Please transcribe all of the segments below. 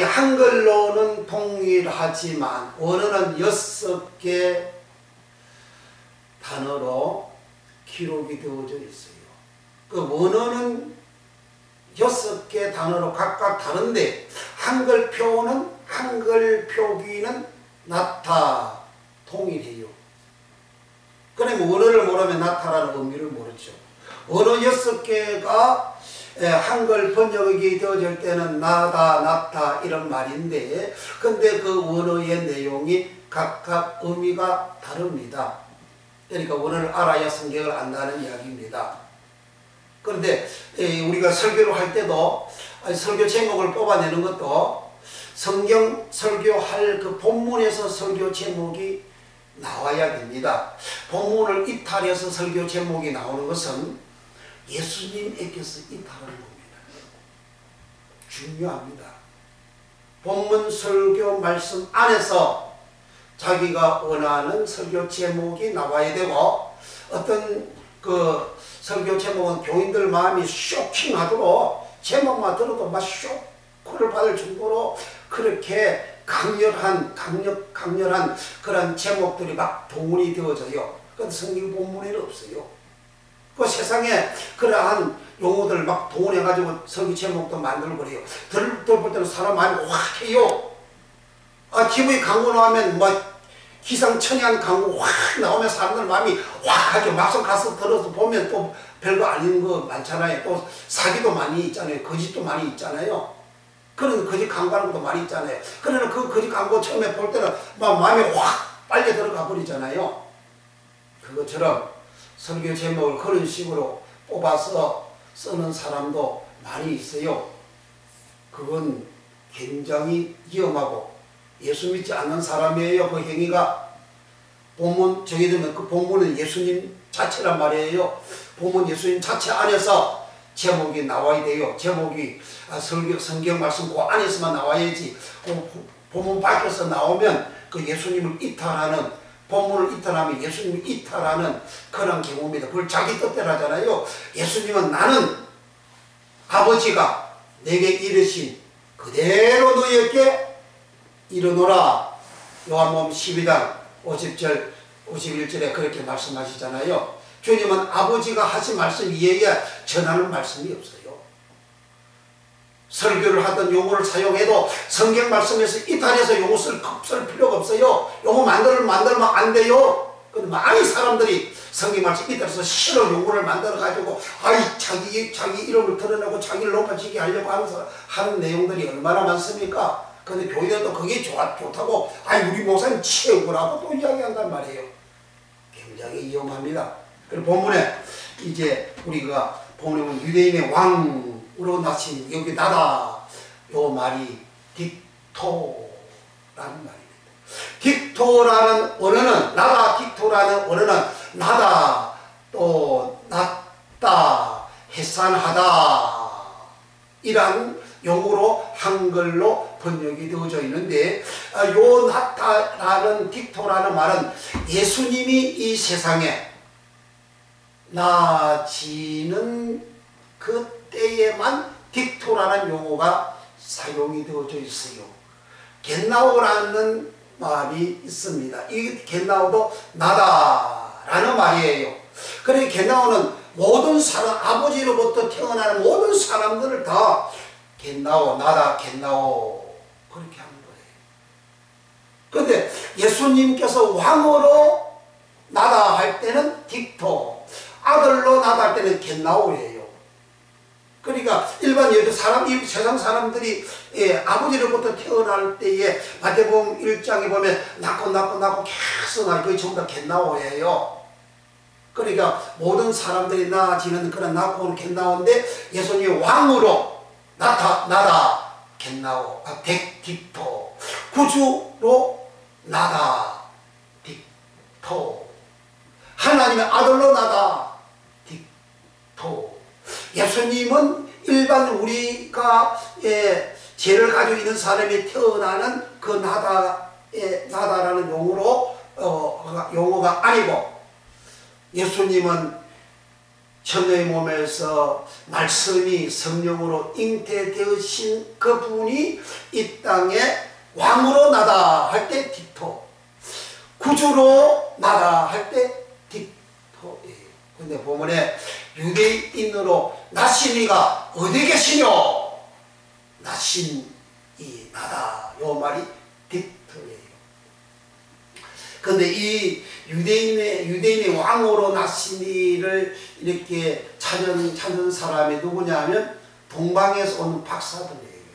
한글로는 동일하지만 원어는 6개 단어로 기록이 되어져 있어요. 그 원어는 6개 단어로 각각 다른데 한글 표기는 나타 통일해요. 그러면 원어를 모르면 나타라는 의미를 모르죠. 언어 6개가 한글 번역이 되어질 때는 나다, 나타 이런 말인데 근데 그 원어의 내용이 각각 의미가 다릅니다. 그러니까 원어를 알아야 성경을 안다는 이야기입니다. 그런데 우리가 설교를 할 때도 설교 제목을 뽑아내는 것도 성경 설교할 그 본문에서 설교 제목이 나와야 됩니다. 본문을 이탈해서 설교 제목이 나오는 것은 예수님에게서 이탈하는 겁니다. 중요합니다. 본문 설교 말씀 안에서 자기가 원하는 설교 제목이 나와야 되고 어떤 그 설교 제목은 교인들 마음이 쇼킹하도록 제목만 들어도 막 쇼크를 받을 정도로 그렇게 강렬한 그런 제목들이 막 동원이 되어져요. 그런데 성경 본문에는 없어요. 그 세상에 그러한 용어들 막 동원해가지고 설교 제목도 만들어버려요. 들볼 때는 사람 마음이 확 해요. TV에 광고 나오면 기상천외한 광고 확 나오면 사람들 마음이 확 하죠. 막상 가서 들어서 보면 또 별거 아닌 거 많잖아요. 또 사기도 많이 있잖아요. 거짓도 많이 있잖아요. 그런 거짓 광고하는 것도 많이 있잖아요. 그러나 그 거짓 광고 처음에 볼 때는 막 마음이 확 빨려 들어가 버리잖아요. 그것처럼 설교 제목을 그런 식으로 뽑아서 쓰는 사람도 많이 있어요. 그건 굉장히 위험하고 예수 믿지 않는 사람이에요. 그 행위가 본문 정해지면 그 본문은 예수님 자체란 말이에요. 본문 예수님 자체 안에서 제목이 나와야 돼요. 제목이 성경 말씀 그 안에서만 나와야지 본문 밖에서 나오면 그 예수님을 이탈하는 본문을 이탈하면 예수님을 이탈하는 그런 경우입니다. 그걸 자기 뜻대로 하잖아요. 예수님은 나는 아버지가 내게 이르신 그대로 너희에게 이르노라. 요한복음 12장 50절 51절에 그렇게 말씀하시잖아요. 주님은 아버지가 하신 말씀 이외에 전하는 말씀이 없어요. 설교를 하던 용어를 사용해도 성경 말씀에서 이탈해서 용어 쓸 필요가 없어요. 용어 만들면 안 돼요. 근데 많이 사람들이 성경 말씀 이탈해서 싫어 용어를 만들어가지고 자기 이름을 드러내고 자기를 높아지게 하려고 하는 내용들이 얼마나 많습니까? 근데 교인들도 그게 좋다고 우리 목사님 최고라고 또 이야기한단 말이에요. 굉장히 위험합니다. 그리고 본문에 이제 우리가 본문에 보면 유대인의 왕으로 나신 여기 나다 요 말이 딕토라는 말입니다. 딕토라는 언어는 나다 딕토라는 언어는 나다 또 낫다 해산하다 이란 용어로 한글로 번역이 되어져 있는데 요 나타라는 딕토라는 말은 예수님이 이 세상에 나지는 그때에만 딕토라는 용어가 사용이 되어져 있어요. 겟나오라는 말이 있습니다. 이 겟나오도 나다라는 말이에요. 그러니 겟나오는 모든 사람, 아버지로부터 태어나는 모든 사람들을 다 겟나오, 나다, 겟나오 그렇게 하는 거예요. 그런데 예수님께서 왕으로 나다 할 때는 딕토, 아들로 나다 할 때는 겟나오예요. 그러니까 일반 세상 사람들이 아버지로부터 태어날 때에 마태복음 1장에 보면 낳고 계속 낳고 그게 전부 다 겟나오예요. 그러니까 모든 사람들이 낳아지는 그런 낳고는 겟나오인데 예수님이 왕으로 나다 겟나오 딕토 구주로 나다 딕토 하나님의 아들로 나다 딕토 예수님은 일반 우리가 죄를 가지고 있는 사람이 태어나는 그 나다라는 용어가 아니고 예수님은 처녀의 몸에서 말씀이 성령으로 잉태되으신 그분이 이 땅에 왕으로 나다 할 때 디토, 구주로 나다 할 때 디토예요. 근데 본문에 유대인으로 나시니가 어디 계시뇨? 나신이 나다. 요 말이 디토예요. 근데 이 유대인의 왕으로 나시니를 이렇게 찾은 사람이 누구냐면 동방에서 온 박사들이에요.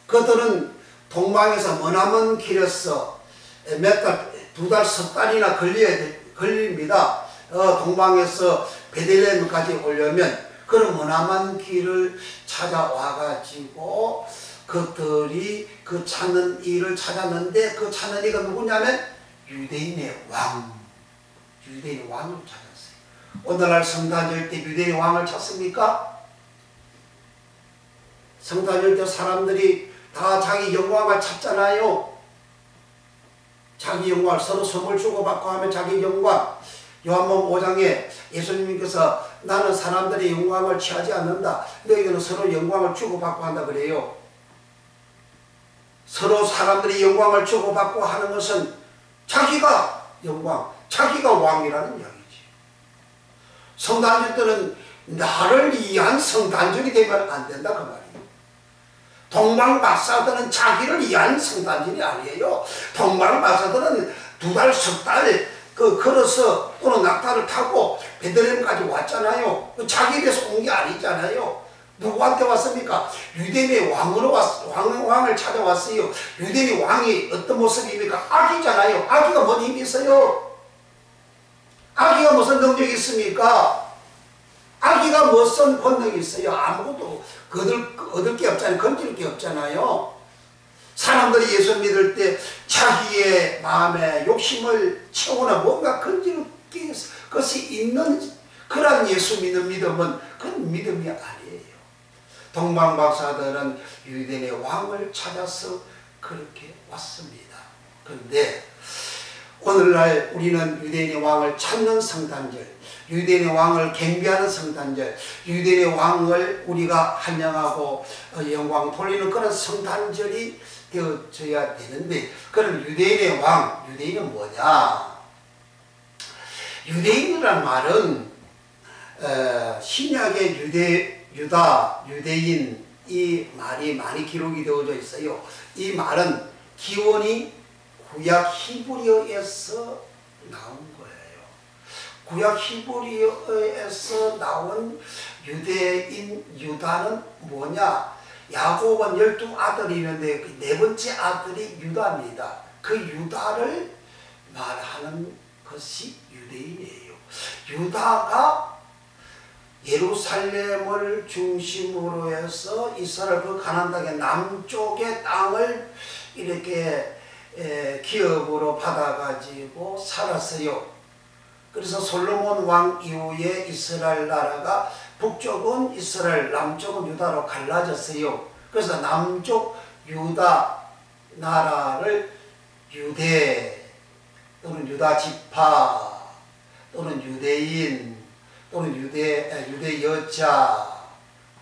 그들은 동방에서 머나먼 길에서 몇 달, 두 달, 석 달이나 걸립니다. 동방에서 베들레헴까지 오려면 그런 머나먼 길을 찾아와가지고 그들이 그 찾는 이를 찾았는데 그 찾는 이가 누구냐면 유대인의 왕을 찾았어요. 오늘날 성탄절 때 유대인의 왕을 찾습니까? 성탄절 때 사람들이 다 자기 영광을 찾잖아요. 자기 영광을 서로 선물 주고받고 하면 자기 영광. 요한복음 5장에 예수님께서 나는 사람들의 영광을 취하지 않는다. 너희들은 서로 영광을 주고받고 한다 그래요. 서로 사람들이 영광을 주고받고 하는 것은 자기가 영광, 자기가 왕이라는 이야기지. 성탄절 때는 나를 위한 성탄절이 되면 안 된다 그 말이에요. 동방박사들은 자기를 위한 성탄절이 아니에요. 동방박사들은 두 달, 석 달 걸어서 또는 낙타를 타고 베들레헴까지 왔잖아요. 자기에 대해서 온 게 아니잖아요. 누구한테 왔습니까? 유대인의 왕으로 왕을 찾아왔어요. 유대인의 왕이 어떤 모습입니까? 아기잖아요. 아기가 뭔 힘이 있어요? 아기가 무슨 능력이 있습니까? 아기가 무슨 권능이 있어요? 아무것도 얻을 게 없잖아요. 건질 게 없잖아요. 사람들이 예수 믿을 때 자기의 마음에 욕심을 채우나 뭔가 건질 것이 있는 그런 예수 믿는 믿음은 그건 믿음이 아니에요. 동방박사들은 유대인의 왕을 찾아서 그렇게 왔습니다. 그런데 오늘날 우리는 유대인의 왕을 찾는 성탄절, 유대인의 왕을 경배하는 성탄절, 유대인의 왕을 우리가 환영하고 영광 돌리는 그런 성탄절이 되어져야 되는데, 그럼 유대인의 왕, 유대인은 뭐냐? 유대인이란 말은 신약의 유대인 이 말이 많이 기록이 되어져 있어요. 이 말은 기원이 구약 히브리어에서 나온 거예요. 구약 히브리어에서 나온 유대인 유다는 뭐냐? 야곱은 12아들이 있는데 그 네 번째 아들이 유다입니다. 그 유다를 말하는 것이 유대인이에요. 유다가 예루살렘을 중심으로 해서 이스라엘 그 가나안 땅의 남쪽의 땅을 이렇게 기업으로 받아가지고 살았어요. 그래서 솔로몬 왕 이후에 이스라엘 나라가 북쪽은 이스라엘, 남쪽은 유다로 갈라졌어요. 그래서 남쪽 유다 나라를 유대 또는 유다 지파 또는 유대인 또는 유대 여자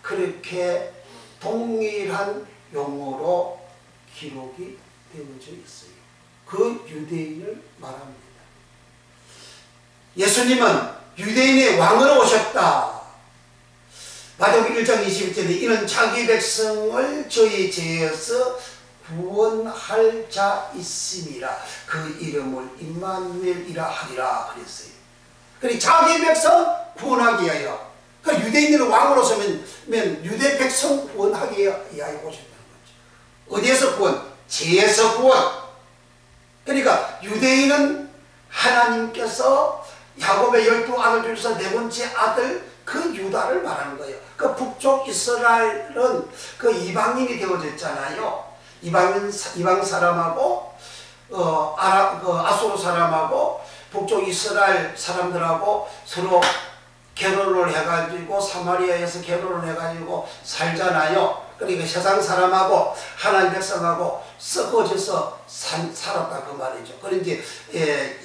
그렇게 동일한 용어로 기록이 되어져 있어요. 그 유대인을 말합니다. 예수님은 유대인의 왕으로 오셨다. 마태복음 1장 21절에 이는 자기 백성을 저희 죄에서 구원할 자 있음이라 그 이름을 임마누엘이라 하리라 그랬어요. 그러니 자기 백성 구원하기 위하여, 그 유대인들은 왕으로 서면 유대 백성 구원하기 위하여 오셨다는 거죠. 어디에서 구원? 죄에서 구원. 그러니까 유대인은 하나님께서 야곱의 12아들 중에서 네 번째 아들 그 유다를 말하는 거예요. 그 북쪽 이스라엘은 그 이방인이 되어졌잖아요. 이방 사람하고 아수르 사람하고 북쪽 이스라엘 사람들하고 서로 결혼을 해가지고 사마리아에서 결혼을 해가지고 살잖아요. 그러니까 세상 사람하고 하나님 백성하고 섞어져서 살았다 그 말이죠. 그런데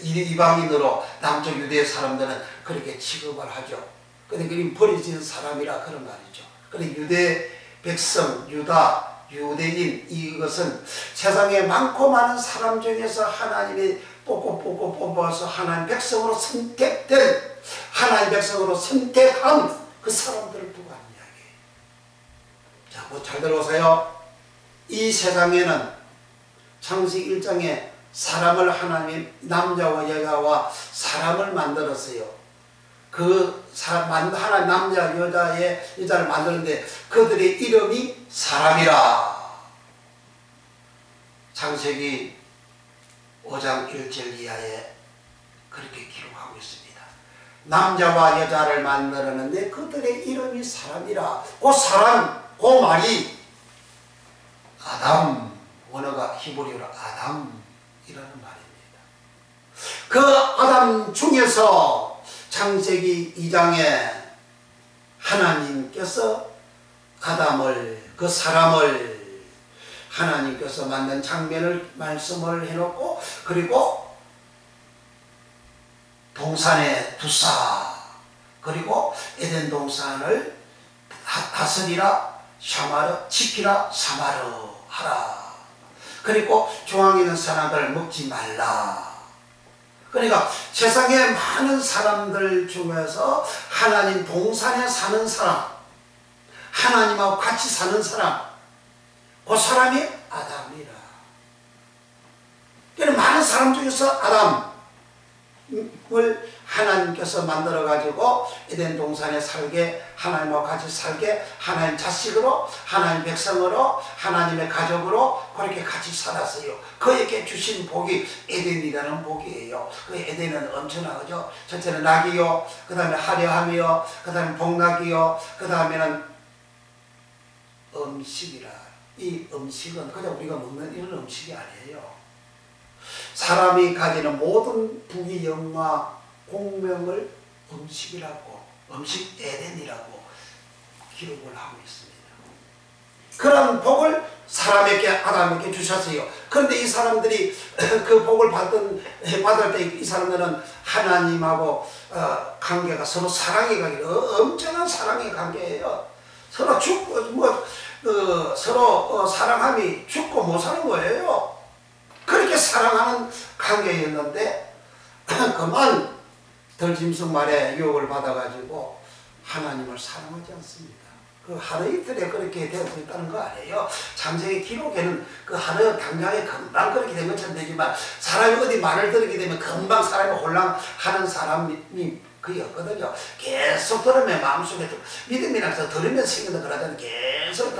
이방인으로 남쪽 유대 사람들은 그렇게 취급을 하죠. 근데 그림 버려진 사람이라 그런 말이죠. 근데 유대 백성, 유대인 이것은 세상에 많고 많은 사람 중에서 하나님이 뽑고 뽑아서 하나님 백성으로 선택된, 하나님 백성으로 선택한 그 사람들을 두고 하는 이야기예요. 자, 뭐 잘 들어보세요. 이 세상에는 창세기 1장에 사람을 하나님, 남자와 여자와 사람을 만들었어요. 하나님 남자 여자를 만드는데 그들의 이름이 사람이라. 창세기 5장 1절 이하에 그렇게 기록하고 있습니다. 남자와 여자를 만들었는데 그들의 이름이 사람이라. 그 사람, 그 말이 아담, 원어가 히브리어로 아담이라는 말입니다. 그 아담 중에서 창세기 2장에 하나님께서 아담을, 그 사람을 하나님께서 만든 장면을 말씀을 해놓고, 그리고 동산에 두사, 그리고 에덴 동산을 다스리라, 샤마르, 지키라, 사마르 하라. 그리고 중앙에 있는 선악을 먹지 말라. 그러니까 세상에 많은 사람들 중에서 하나님 동산에 사는 사람, 하나님하고 같이 사는 사람, 그 사람이 아담이라. 그러니까 많은 사람 중에서 아담을 하나님께서 만들어가지고 에덴 동산에 살게, 하나님하고 같이 살게, 하나님 자식으로, 하나님 백성으로, 하나님의 가족으로 그렇게 같이 살았어요. 그에게 주신 복이 에덴이라는 복이에요. 그 에덴은 엄청나죠. 첫째는 낙이요, 그 다음에 화려함이요, 그 다음에 복락이요, 그 다음에는 음식이라. 이 음식은 그냥 우리가 먹는 이런 음식이 아니에요. 사람이 가지는 모든 부귀 영화 공명을 음식이라고, 음식 에덴이라고 기록을 하고 있습니다. 그런 복을 사람에게, 아담에게 주셨어요. 그런데 이 사람들이 그 복을 받을 때 이 사람들은 하나님하고 관계가 서로 사랑의 관계, 엄청난 사랑의 관계예요. 서로 서로 사랑함이 죽고 못 사는 거예요. 그렇게 사랑하는 관계였는데 그만 덜짐승 말에 유혹을 받아가지고 하나님을 사랑하지 않습니다. 그 하루 이틀에 그렇게 될 수 있다는 거 아니에요. 창세기 기록에는 그 하루 당장에 금방 그렇게 된 것처럼 되지만 사람이 어디 말을 들게 되면 금방 사람이 혼란하는 사람이 그게 없거든요. 계속 들으면 마음속에 믿음이라서 들으면 생긴다 그러잖아요. 계속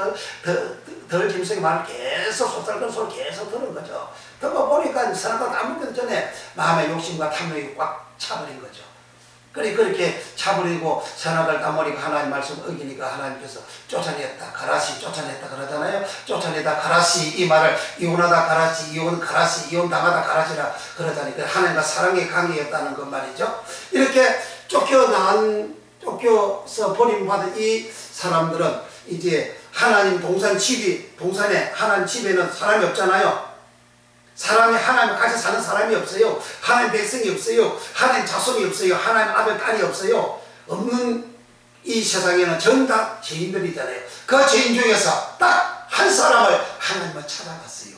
덜 짐승의 말을 계속 쏟아지는 소리 계속 들은 거죠. 듣고 보니까 사람들 아무것도 전에 마음의 욕심과 탐욕이 꽉 차버린 거죠. 그렇게 차버리고 선악을 따버리고 하나님 말씀 어기니까 하나님께서 쫓아냈다, 가라시 쫓아냈다 그러잖아요. 쫓아내다 가라시, 이 말을 이혼하다 가라시, 이혼 가라시, 이혼당하다 가라시라 그러잖아요. 하나님과 사랑의 관계였다는 것 말이죠. 이렇게 쫓겨서 버림받은 이 사람들은 이제 하나님 동산에 하나님 집에는 사람이 없잖아요. 사람이 하나님 같이 사는 사람이 없어요. 하나님 백성이 없어요. 하나님 자손이 없어요. 하나님 아들 딸이 없어요. 없는 이 세상에는 전부 다 죄인들이잖아요. 그 죄인 중에서 딱 한 사람을 하나님은 찾아갔어요.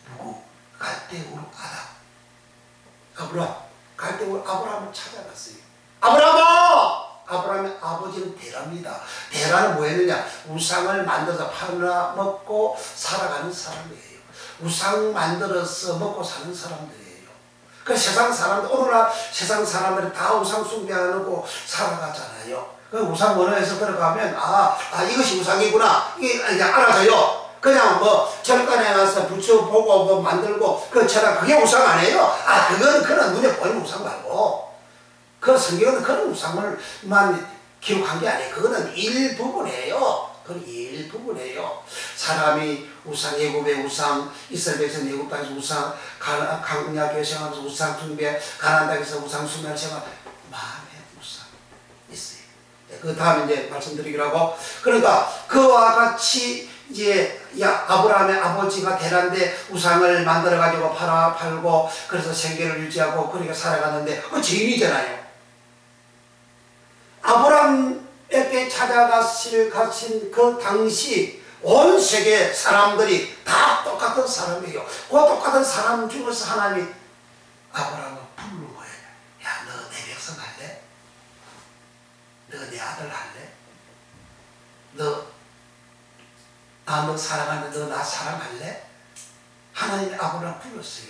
누구? 갈대우르 아담. 갈대우르 아브라함을 찾아갔어요. 아브라함의 아버지는 데라입니다. 데라는 뭐였느냐? 우상을 만들어서 팔아먹고 살아가는 사람이에요. 우상 만들어서 먹고 사는 사람들이에요. 그 세상 사람들, 오늘날 세상 사람들은 다 우상 숭배하고 살아가잖아요. 그 우상 원어에서 들어가면 이것이 우상이구나 이게 알아져요. 그냥 절간에 가서 붙여보고 만들고 그게 우상 아니에요. 그건 눈에 보이는 우상 말고 그 성경은 그런 우상을만 기록한 게 아니에요. 그거는 일부분이에요. 그건 일부분이에요. 사람이 우상, 애굽의 우상, 이스라엘 백성 애굽 땅에서 우상, 강약에 생활하면서 우상 숭배, 가나안 땅에서 우상 숭배를 생활, 마음의 우상 있어요. 그 다음에 이제 말씀드리기로 하고, 그러니까 그와 같이 이제 아브라함의 아버지가 데라인데 우상을 만들어 가지고 팔고 그래서 생계를 유지하고 그렇게 살아갔는데 죄인이잖아요. 아브라함 예수님이 가신 그 당시 온 세계 사람들이 다 똑같은 사람이에요. 그 똑같은 사람 중에서 하나님이 아브라함을 부르는 거예요. 야, 너 내 백성 할래? 너 내 아들 할래? 너 사랑하는데 너 나 사랑할래? 하나님이 아브라함 불렀어요.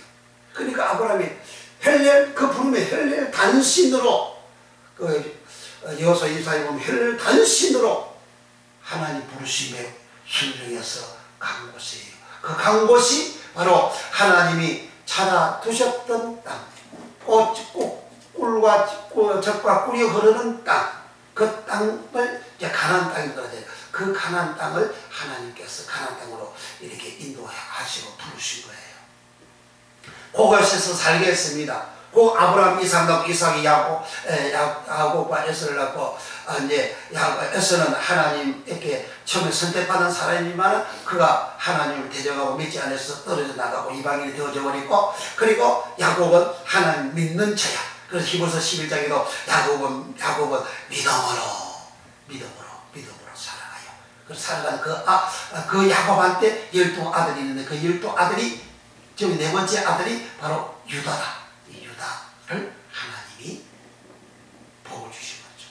그러니까 아브라함이 그 부름에 헬렐 단신으로 여호수아 24에 보면 헬렐 단신으로 하나님 부르심에 순종해서 간 곳이에요. 그 간 곳이 바로 하나님이 찾아두셨던 땅, 꿀과 젖과 꿀이 흐르는 땅, 그 땅을 이제 가나안 땅이라고 해요. 그 가나안 땅을 하나님께서 가나안 땅으로 이렇게 인도하시고 부르신 거예요. 그곳에서 살게 했습니다. 그 아브라함, 이삭이 야곱과 에서를 낳고 이제 에서는 하나님에게 처음에 선택받은 사람이지만 그가 하나님을 대적하고 믿지 않아서 떨어져 나가고 이방인이 되어져 버리고, 그리고 야곱은 하나님 믿는 자야. 그래서 히브리서 11장에도 야곱은 믿음으로 살아가요. 그래서 살아가는 그 야곱한테 12아들이 있는데 그 12아들이 저기 네 번째 아들이 바로 유다다. 이 유다를 하나님이 복을 주신 거죠.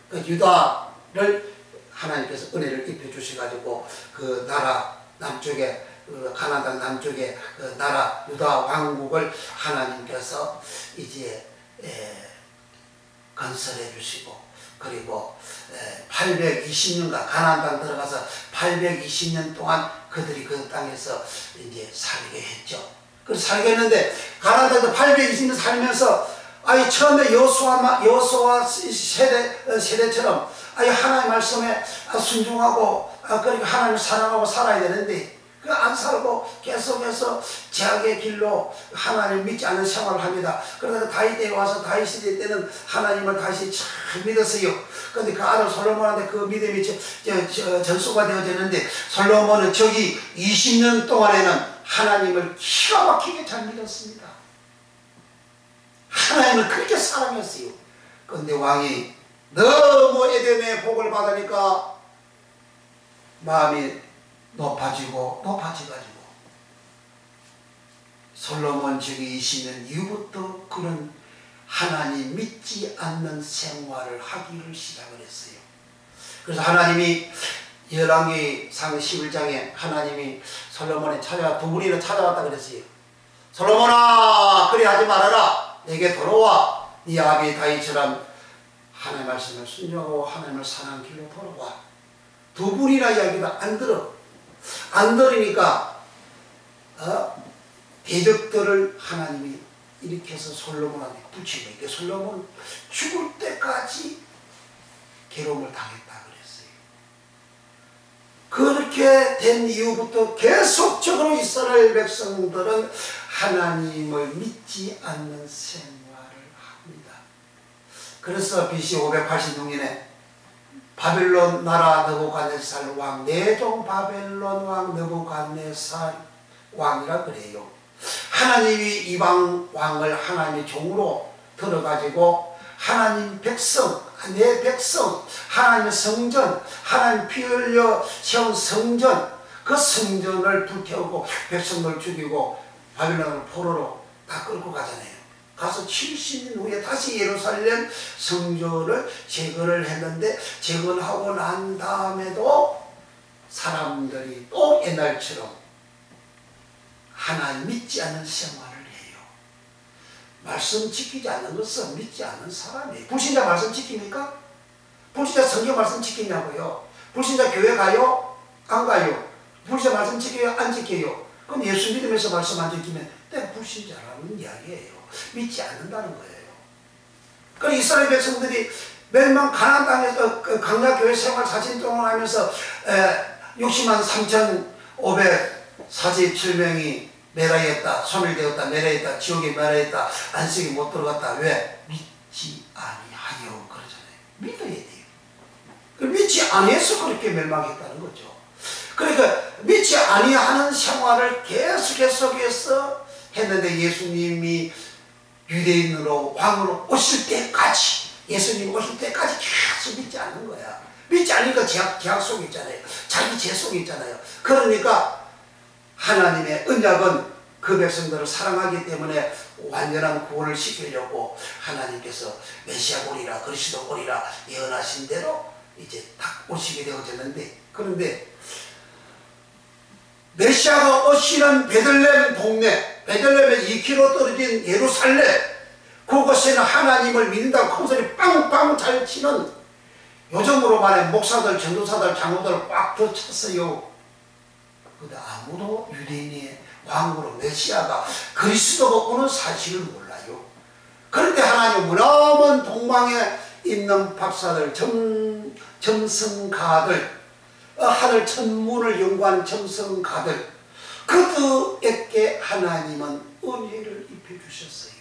그 유다를 하나님께서 은혜를 입혀 주셔가지고 그 나라 남쪽에 가나안 땅 남쪽에 그 나라 유다 왕국을 하나님께서 이제 건설해 주시고, 그리고 820년간 가나안 땅 들어가서 820년 동안 그들이 그 땅에서 이제 살게 했죠. 그래서 살게 했는데 가나안 땅에서 820년 살면서 처음에 여호수아 세대처럼 하나님 말씀에 순종하고 그리고 하나님을 사랑하고 살아야 되는데 그 안 살고 계속해서 죄악의 길로 하나님을 믿지 않는 생활을 합니다. 그러다가 다윗에 와서 다윗 시대 때는 하나님을 다시 잘 믿었어요. 그런데 그 아들 솔로몬한테 그 믿음이 전수가 되어졌는데, 솔로몬은 저기 20년 동안에는 하나님을 기가 막히게 잘 믿었습니다. 하나님을 그렇게 사랑했어요. 그런데 왕이 너무 에덴의 복을 받으니까 마음이 높아지고 솔로몬 저기 20년 이후부터 그런 하나님 믿지 않는 생활을 하기를 시작을 했어요. 그래서 하나님이 열왕기상 11장에 하나님이 솔로몬에 두 분이나 찾아왔다 그랬어요. 솔로몬아, 그리 하지 말아라. 내게 돌아와. 네 아비 다윗처럼 하나님의 말씀을 순종하고 하나님을 사랑하는 길로 돌아와. 두 분이나 이야기도 안 들으니까 대적들을 하나님이 일으켜서 솔로몬한테 붙이고, 이게 솔로몬은 죽을 때까지 괴로움을 당했다 그랬어요. 그렇게 된 이후부터 계속적으로 이스라엘 백성들은 하나님을 믿지 않는 생활을 합니다. 그래서 BC 586년에 바벨론 나라 느부갓네살 왕, 내종 바벨론 왕 느부갓네살 왕이라 그래요. 하나님이 이방 왕을 하나님의 종으로 들어가지고 하나님 백성, 내 백성, 하나님의 성전, 하나님 피 흘려 세운 성전, 그 성전을 불태우고 백성들 죽이고 바벨론을 포로로 다 끌고 가잖아요. 가서 70년 후에 다시 예루살렘 성전을 재건을 했는데, 재건하고 난 다음에도 사람들이 또 옛날처럼 하나님 믿지 않는 생활을 해요. 말씀 지키지 않는 것은 믿지 않는 사람이에요. 불신자 말씀 지킵니까? 불신자 성경 말씀 지키냐고요? 불신자 교회 가요? 안 가요? 불신자 말씀 지켜요? 안 지켜요? 그럼 예수 믿으면서 말씀 안 지키면 내가 불신자라는 이야기예요. 믿지 않는다는 거예요. 그리고 이스라엘 백성들이 멸망 가나안 땅에서 강약교회 생활 40년 동안 하면서 60만 3,547명이 멸하였다, 소멸되었다, 멸하였다, 지옥에 멸하였다, 안식에 못 들어갔다. 왜? 믿지 아니하여 그러잖아요. 믿어야 돼요. 믿지 아니해서 그렇게 멸망했다는 거죠. 그러니까 믿지 아니하는 생활을 계속해서 했는데, 예수님이 유대인으로 왕으로 오실 때까지, 예수님 오실 때까지 계속 믿지 않는 거야. 믿지 않으니까 제약 속에 있잖아요. 자기 죄 속에 있잖아요. 그러니까 하나님의 언약은 그 백성들을 사랑하기 때문에 완전한 구원을 시키려고 하나님께서 메시아 오리라 그리스도 오리라 예언하신 대로 이제 딱 오시게 되어졌는데, 그런데 메시아가 오시는 베들레헴 동네, 베들레헴에 2km 떨어진 예루살렘, 그곳에는 하나님을 믿는다고 큰 소리 빵빵 잘 치는 요즘으로 말해 목사들, 전도사들, 장로들 꽉 쳤어요. 근데 아무도 유대인의 왕으로 메시아가 그리스도가 오는 사실을 몰라요. 그런데 하나님 머나먼 동방에 있는 박사들, 점성가들, 하늘 천문을 연구하는 점성가들, 그들에게 하나님은 은혜를 입혀주셨어요.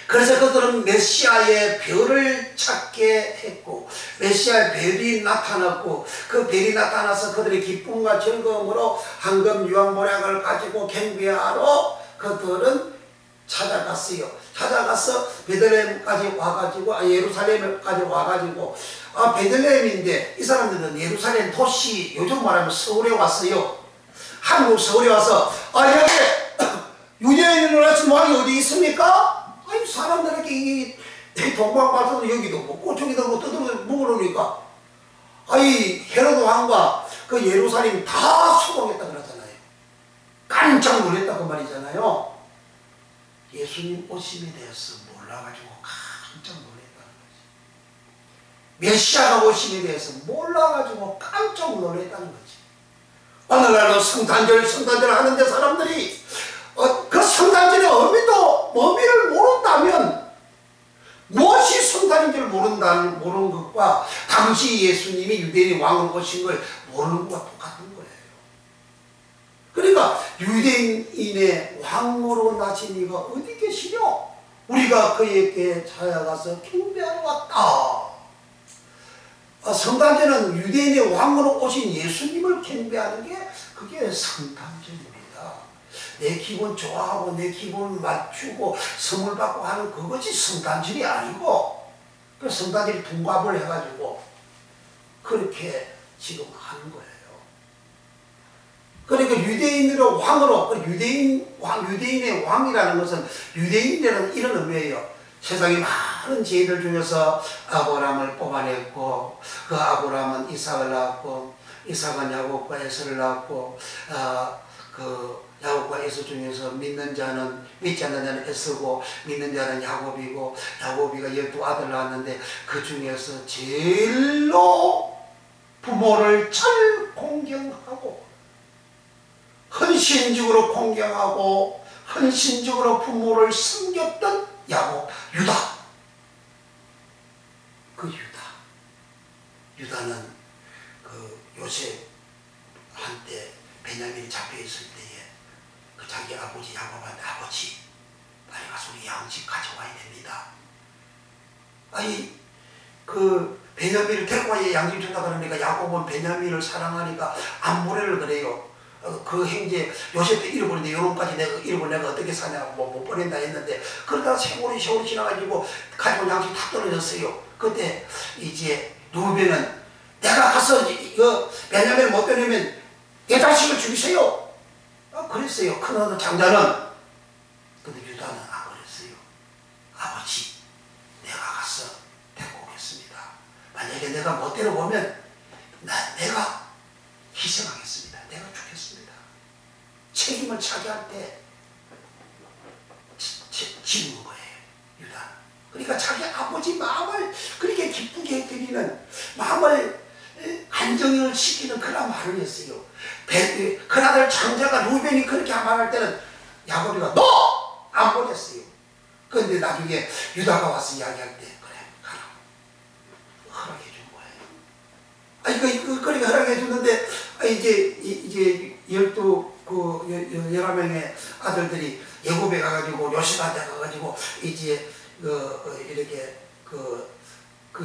그래서 그들은 메시아의 별을 찾게 했고, 메시아의 별이 나타났고, 그 별이 나타나서 그들의 기쁨과 즐거움으로 황금 유황모략을 가지고 경배하러 그들은 찾아갔어요. 찾아가서 베들레헴까지 와가지고, 예루살렘까지 와가지고, 베들레헴인데 이 사람들은 예루살렘 도시, 요즘 말하면 서울에 왔어요. 한국 서울에 와서 여기 유대인으로 하신 왕이 어디 있습니까? 아니 사람들에게 이 동방마사도 여기도 먹고 저기도 뭐 뜯어 먹으려니까 아니 헤로드 왕과 그 예루살렘 다 소동했다 그러잖아요. 깜짝 놀랐다 그 말이잖아요. 예수님 오심에 대해서 몰라가지고 깜짝 놀랐다는 거지. 메시아가 오심에 대해서 몰라가지고 깜짝 놀랐다는 거지. 오늘날로 성탄절 하는데 사람들이 그 성탄절의 의미를 모른다면, 무엇이 성탄인지를 모르는 것과 당시 예수님이 유대인의 왕으로 오신 걸 모르는 것과 똑같은 거예요. 그러니까 유대인의 왕으로 나신 이가 어디 계시뇨? 우리가 그에게 찾아가서 경배하러 왔다. 성탄절은 유대인의 왕으로 오신 예수님을 경배하는 게 그게 성탄절입니다. 내 기분 좋아하고 내 기분 맞추고 선물 받고 하는 그것이 성탄절이 아니고, 그 성탄절이 둔갑을 해가지고 그렇게 지금 하는 거예요. 그러니까 유대인의 왕으로, 유대인의 왕이라는 것은 유대인들은 이런 의미예요. 세상에 많은 죄들 중에서 아브라함을 뽑아냈고, 그 아브라함은 이삭을 낳았고, 이삭은 야곱과 에서를 낳았고, 그 야곱과 에서 중에서 믿지 않는 자는 에서고 믿는 자는 야곱이고, 야곱이가 12아들 낳았는데 그 중에서 제일로 부모를 잘 공경하고 헌신적으로 공경하고 헌신적으로 부모를 섬겼던 야곱, 유다. 그 유다는 그 요셉 한때 베냐민이 잡혀있을 때에 그 자기 아버지 야곱한테, 아버지 빨리 가서 우리 양식 가져와야 됩니다. 아니 그 베냐민을 데리고 와야 양식 준다 그러니까 야곱은 베냐민을 사랑하니까 안보내를 그래요. 그 형제 요셉도 잃어버렸는데 요놈까지 내가 어떻게 사냐, 못 버린다 했는데, 그러다가 세월이 지나가지고 가지고 양식 다 떨어졌어요. 그때 이제 루벤은 내가 가서 이거 베냐민을 못 빼내면 내 자식을 죽이세요. 그랬어요. 큰 장자는. 근데 유다는 안 그랬어요. 아버지, 내가 가서 데리고 오겠습니다. 만약에 내가 못 데려오면 내가 희생하겠습니다. 내가 죽겠습니다. 책임을 차지할 때 지는 거예요, 유다는. 그러니까 자기 아버지 마음을 그렇게 기쁘게 해드리는, 마음을 안정을 시키는 그런 말을 했어요. 그 아들 장자가 루벤이 그렇게 말할 때는 야곱이가 너! 안 보냈어요. 그런데 나중에 유다가 와서 이야기할 때 그래 가라 허락해 준 거예요. 그러니까 허락해 줬는데 이제 11명의 아들들이 예굽에 가가지고 요셉한테 가가지고 이제 이렇게 그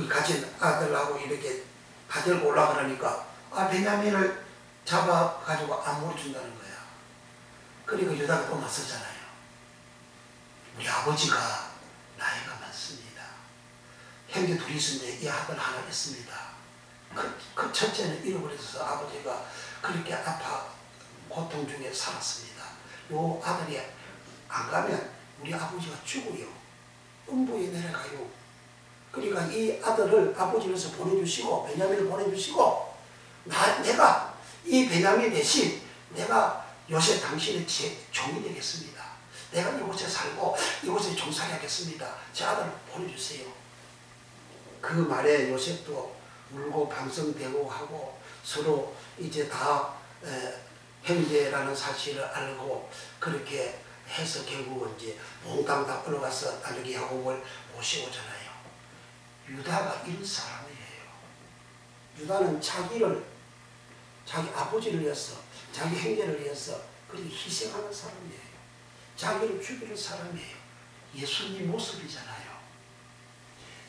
가진 아들하고 이렇게 다 들고 올라 그러니까 베냐민을 잡아가지고 안 물어준다는 거야. 그리고 유다가 또 나섰잖아요. 우리 아버지가 나이가 많습니다. 형제 둘이 있는데 이 아들 하나 있습니다. 그 첫째는 잃어버려서 아버지가 그렇게 아파 고통 중에 살았습니다. 요 아들이 안 가면 우리 아버지가 죽어요. 음부에 내려가요. 그러니까 이 아들을 아버지로서 보내주시고 베냐민을 보내주시고 내가 이 베냐민 대신 내가 요셉 당신의 종이 되겠습니다. 내가 이곳에 살고 이곳에 종살이 하겠습니다. 제 아들을 보내주세요. 그 말에 요셉도 울고 방성대고 하고 서로 이제 다 형제라는 사실을 알고 그렇게 해서 결국은 이제 몽땅 다 끌어가서 딸내미 야곱을 모시오잖아요. 유다가 이런 사람이에요. 유다는 자기 아버지를 위해서 자기 형제를 위해서 그렇게 희생하는 사람이에요. 자기를 죽이는 사람이에요. 예수님 모습이잖아요.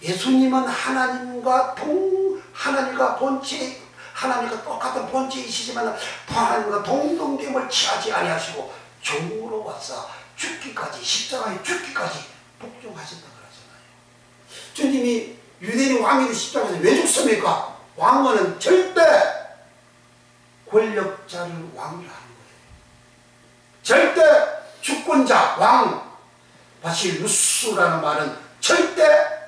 예수님은 하나님과 하나님과 똑같은 본체이시지만 하나님과 동등됨을 취하지 아니하시고 종으로 와서 죽기까지 십자가에 죽기까지 복종하셨다 그러잖아요. 주님이 유대인 왕이 십자가에서 왜 죽습니까? 왕은 절대 권력자를 왕이라 하는 거예요. 절대 주권자 왕 바실루스라는 말은 절대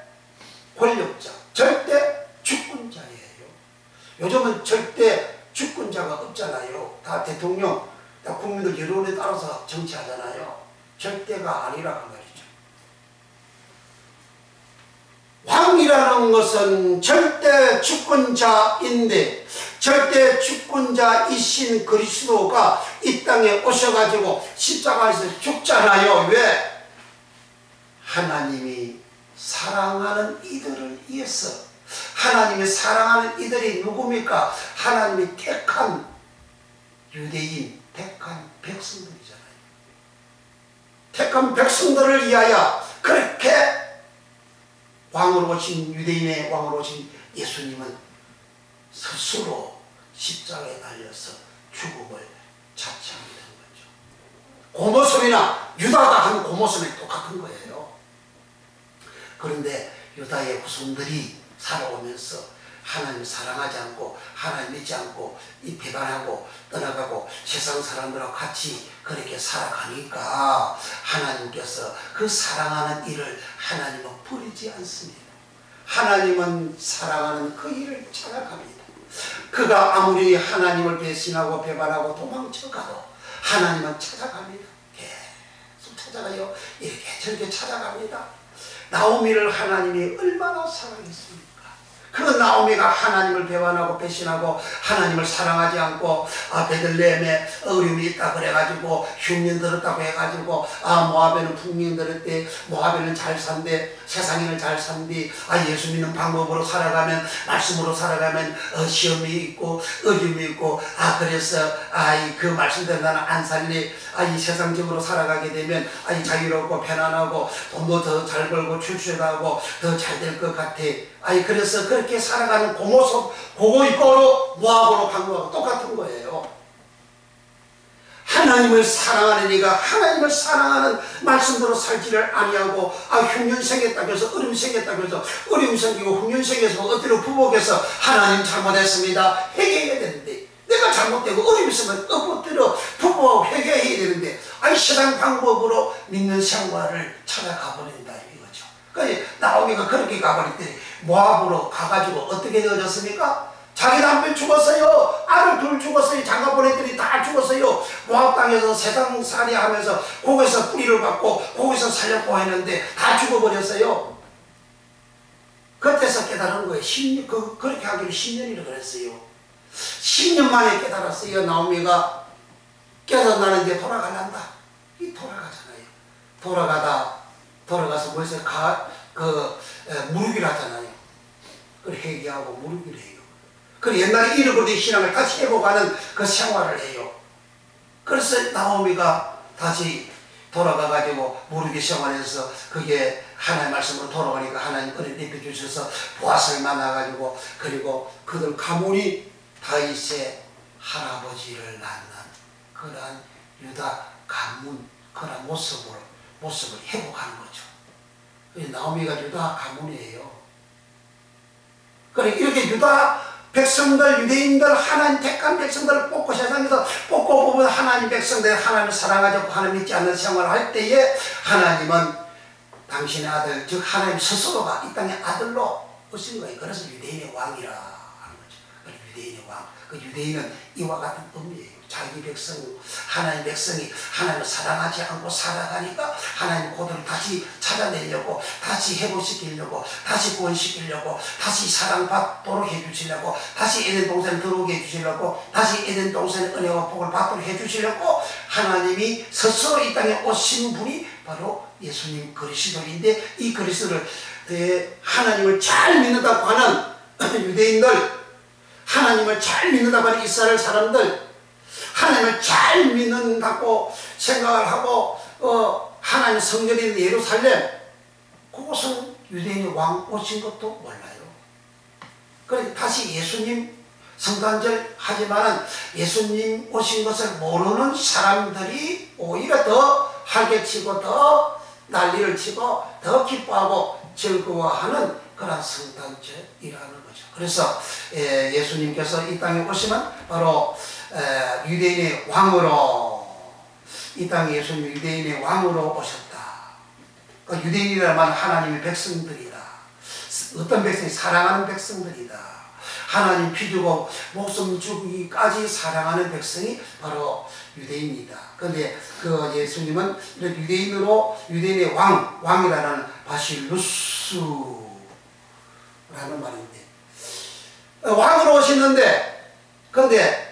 권력자, 절대 주권자예요. 요즘은 절대 주권자가 없잖아요. 다 대통령, 다 국민들 여론에 따라서 정치하잖아요. 절대가 아니라 그 말이죠. 왕이라는 것은 절대 주권자인데 절대 주권자이신 그리스도가 이 땅에 오셔가지고 십자가에서 죽잖아요. 왜? 하나님이 사랑하는 이들을 위해서. 하나님이 사랑하는 이들이 누굽니까? 하나님이 택한 유대인, 택한 백성들이잖아요. 택한 백성들을 위하여 그렇게 왕으로 오신 유대인의 왕으로 오신 예수님은 스스로 십자가에 달려서 죽음을 자처하게 된 거죠. 그 모습이나 유다가 한 그 모습이 똑같은 거예요. 그런데 유다의 후손들이 살아오면서 하나님 사랑하지 않고 하나님 믿지 않고 이 배반하고 떠나가고 세상 사람들하고 같이 그렇게 살아가니까 하나님께서 그 사랑하는 일을 하나님은 버리지 않습니다. 하나님은 사랑하는 그 일을 찾아갑니다. 그가 아무리 하나님을 배신하고 배반하고 도망쳐가도 하나님은 찾아갑니다. 계속 찾아가요. 이렇게 저렇게 찾아갑니다. 나오미를 하나님이 얼마나 사랑했습니까? 그 나오미가 하나님을 배반하고 배신하고 하나님을 사랑하지 않고 베들레헴에 어려움이 있다 그래가지고 흉년 들었다고 해가지고 모압에는 풍년 들었대, 모압에는 잘 산대, 세상에는 잘 산대, 예수 믿는 방법으로 살아가면, 말씀으로 살아가면 시험이 있고 어려움이 있고 그래서 그 말씀대로 나는 안 살리, 이 세상적으로 살아가게 되면 자유롭고 편안하고 돈도 더 잘 벌고 출세하고 더 잘 될 것 같아. 그래서 그렇게 살아가는 그 모습, 그거 이거로 모압으로 간 거하고 똑같은 거예요. 하나님을 사랑하는 이가 하나님을 사랑하는 말씀대로 살지를 아니하고 흉년 생겼다고 해서 어려움 생겼다고 해서 어려움 생기고 흉년 생겨서 어디로 부복해서 하나님 잘못했습니다 회개해야 되는데, 내가 잘못되고 어려움 있으면 엎드려 부복하고 회개해야 되는데 세상 방법으로 믿는 생활을 찾아가 버린다 이거죠. 그러니까 나오미가 그렇게 가버렸더니 모압으로 가가지고 어떻게 되어졌습니까? 자기 남편 죽었어요. 아들 둘 죽었어요. 장가 보냈더니 다 죽었어요. 모압 땅에서 세상살이 하면서 거기서 뿌리를 받고 거기서 살려고 했는데 다 죽어버렸어요. 그때서 깨달은 거예요. 그렇게 하기로 10년이라 그랬어요. 10년 만에 깨달았어요. 나오미가 깨달아 나는 이제 돌아가란다. 돌아가잖아요. 돌아가서 벌써 무릎이라 하잖아요. 그걸 회개하고 무릎을 해요. 그 옛날에 잃어버린 신앙을 다시 회복하는 그 생활을 해요. 그래서 나오미가 다시 돌아가가지고 무릎이 생활해서 그게 하나님 말씀으로 돌아가니까 하나님 은혜 내려주셔서 보아스를 만나가지고 그리고 그들 가문이 다윗의 할아버지를 낳는 그러한 유다 가문 그런 모습을 회복하는 거죠. 나오미가 유다 가문이에요. 그래 이렇게 유다 백성들, 유대인들, 하나님 택한 백성들을 뽑고 세상에서 뽑고 뽑은 하나님 백성들, 하나님을 사랑하지 않고 하나님 믿지 않는 생활을 할 때에 하나님은 당신의 아들, 즉 하나님 스스로가 이 땅의 아들로 오신 거예요. 그래서 유대인의 왕이라 하는 거죠. 유대인의 왕. 그 유대인은 이와 같은 의미예요. 자기 백성, 하나님 백성이 하나님을 사랑하지 않고 살아가니까 하나님 그들을 다시 찾아내려고, 다시 회복시키려고, 다시 구원시키려고, 다시 사랑받도록 해주시려고, 다시 에덴 동산에 들어오게 해주시려고, 다시 에덴 동산의 은혜와 복을 받도록 해주시려고 하나님이 스스로 이 땅에 오신 분이 바로 예수님 그리스도인데, 이 그리스도를 하나님을 잘 믿는다고 하는 유대인들, 하나님을 잘 믿는다고 하는 이스라엘 사람들, 하나님을 잘 믿는다고 생각을 하고 하나님 성전이 있는 예루살렘, 그곳은 유대인의 왕 오신 것도 몰라요. 그래서 다시 예수님 성탄절 하지만은 예수님 오신 것을 모르는 사람들이 오히려 더 활개치고 더 난리를 치고 더 기뻐하고 즐거워하는 그런 성탄절이라는 거죠. 그래서 예수님께서 이 땅에 오시면 바로 유대인의 왕으로, 이 땅에 예수님 유대인의 왕으로 오셨다. 그러니까 유대인이라는 말은 하나님의 백성들이다. 어떤 백성이? 사랑하는 백성들이다. 하나님 피주고 목숨 주기까지 사랑하는 백성이 바로 유대인이다. 그런데 그 예수님은 이런 유대인으로, 유대인의 왕이라는 바실루스라는 말인데, 왕으로 오시는데, 그런데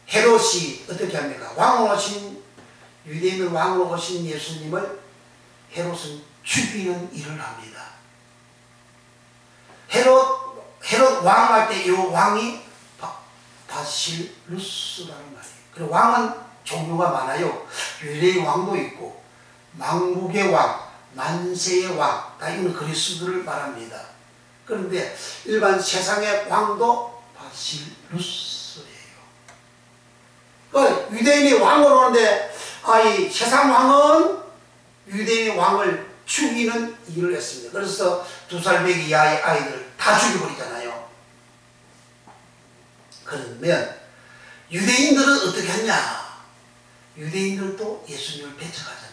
헤롯이 어떻게 합니까? 왕으로 오신, 유대인을 왕으로 오신 예수님을 헤롯은 죽이는 일을 합니다. 헤롯 왕할 때 이 왕이 바실루스라는 말이에요. 그리고 왕은 종류가 많아요. 유대의 왕도 있고, 망국의 왕, 만세의 왕, 다 이건 그리스도를 말합니다. 그런데 일반 세상의 왕도 바실루스예요. 유대인이 왕으로 오는데, 이 세상 왕은 유대인의 왕을 죽이는 일을 했습니다. 그래서 2살 배기 이하의 아이들 다 죽여버리잖아요. 그러면 유대인들은 어떻게 하냐? 유대인들도 예수님을 배척하잖아요.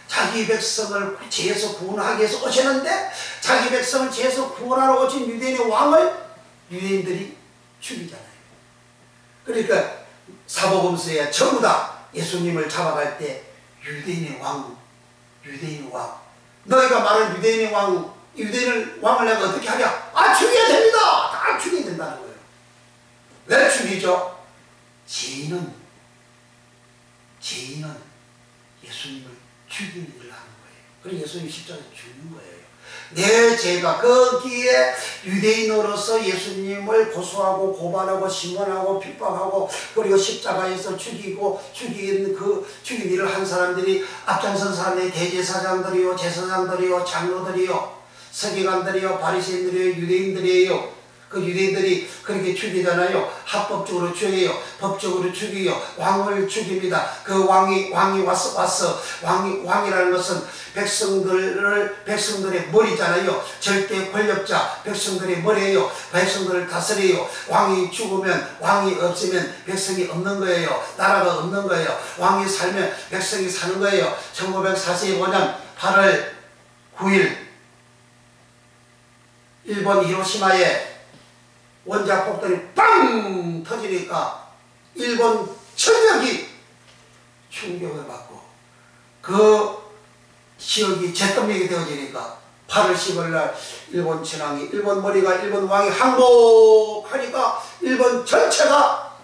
자기 백성을 죄에서 구원하기 위해서 오셨는데, 자기 백성을 죄에서 구원하러 오신 유대인의 왕을 유대인들이 죽이잖아요. 그러니까 사복음서에 전부 다 예수님을 잡아갈 때 유대인의 왕, 너희가 말하는 유대인의 왕, 유대인의 왕을 내가 어떻게 하냐? 죽여야 됩니다. 다 죽여야 된다는 거예요. 왜 죽이죠? 죄인은 예수님을 죽이는 일을 하는 거예요. 그래서 예수님이 십자가에 죽는 거예요. 내 죄가, 거기에 유대인으로서 예수님을 고소하고 고발하고 신문하고 핍박하고 그리고 십자가에서 죽인 일을 한 사람들이, 앞장선 사람들이 대제사장들이요, 제사장들이요, 장로들이요, 서기관들이요, 바리새인들이요, 유대인들이에요. 그 유대인들이 그렇게 죽이잖아요. 합법적으로 죽여요. 법적으로 죽여요. 왕을 죽입니다. 그 왕이 왔어. 왕이라는 것은 백성들의 머리잖아요. 절대 권력자, 백성들의 머리예요. 백성들을 다스려요. 왕이 죽으면, 왕이 없으면 백성이 없는 거예요. 나라가 없는 거예요. 왕이 살면 백성이 사는 거예요. 1945년 8월 9일 일본 히로시마에 원자 폭탄이 빵 터지니까 일본 전역이 충격을 받고 그 지역이 잿더미가 되어지니까 8월 10일 날 일본 천황이, 일본 머리가, 일본 왕이 항복하니까 일본 전체가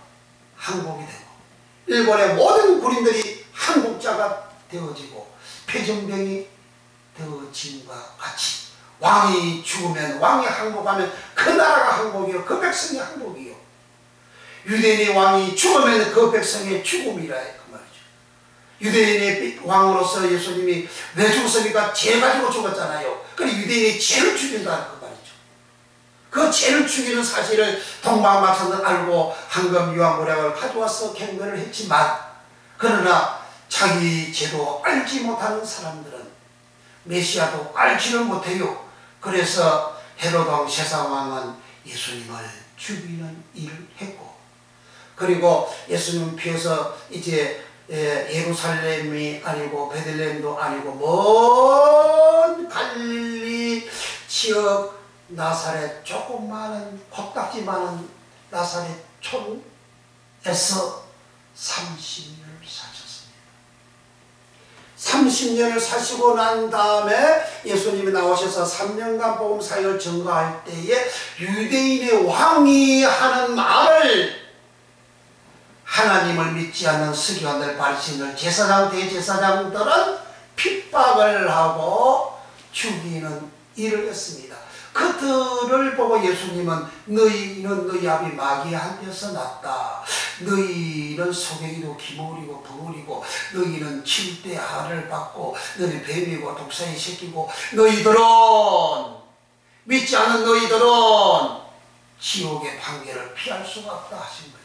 항복이 되고 일본의 모든 군인들이 항복자가 되어지고 폐정병이 되어짐과 같이 왕이 죽으면, 왕이 항복하면 그 나라가 항복이요, 그 백성이 항복이요. 유대인의 왕이 죽으면 그 백성의 죽음이라 그 말이죠. 유대인의 왕으로서 예수님이 왜 죽었습니까? 죄 가지고 죽었잖아요. 그래서 유대인의 죄를 죽인다는 그 말이죠. 그 죄를 죽이는 사실을 동방박사는 알고 황금 유황모략을 가져와서 경배를 했지만, 그러나 자기 죄도 알지 못하는 사람들은 메시아도 알지를 못해요. 그래서 헤롯 왕 세상 왕은 예수님을 죽이는 일을 했고, 그리고 예수님 피해서 이제 예루살렘이 아니고 베들레헴도 아니고 먼 갈릴리 지역 나사렛, 조그마한 코딱지 많은 나사렛 촌에서 30년을 사셨습니다. 30년을 사시고 난 다음에 예수님이 나오셔서 3년간 복음 사역을 전거할 때에 유대인의 왕이 하는 말을 하나님을 믿지 않는 서기관들, 바리새인들, 제사장, 대제사장들은 핍박을 하고 죽이는 일을 했습니다. 그들을 보고 예수님은 너희는 너희 아비 마귀한테서 났다. 너희는 소경이고 기모리고 벙어리고 너희는 칠대 하를 받고 너희 뱀이고 독사의 새끼고 너희들은 믿지 않는 너희들은 지옥의 판결을 피할 수가 없다 하신 거예요.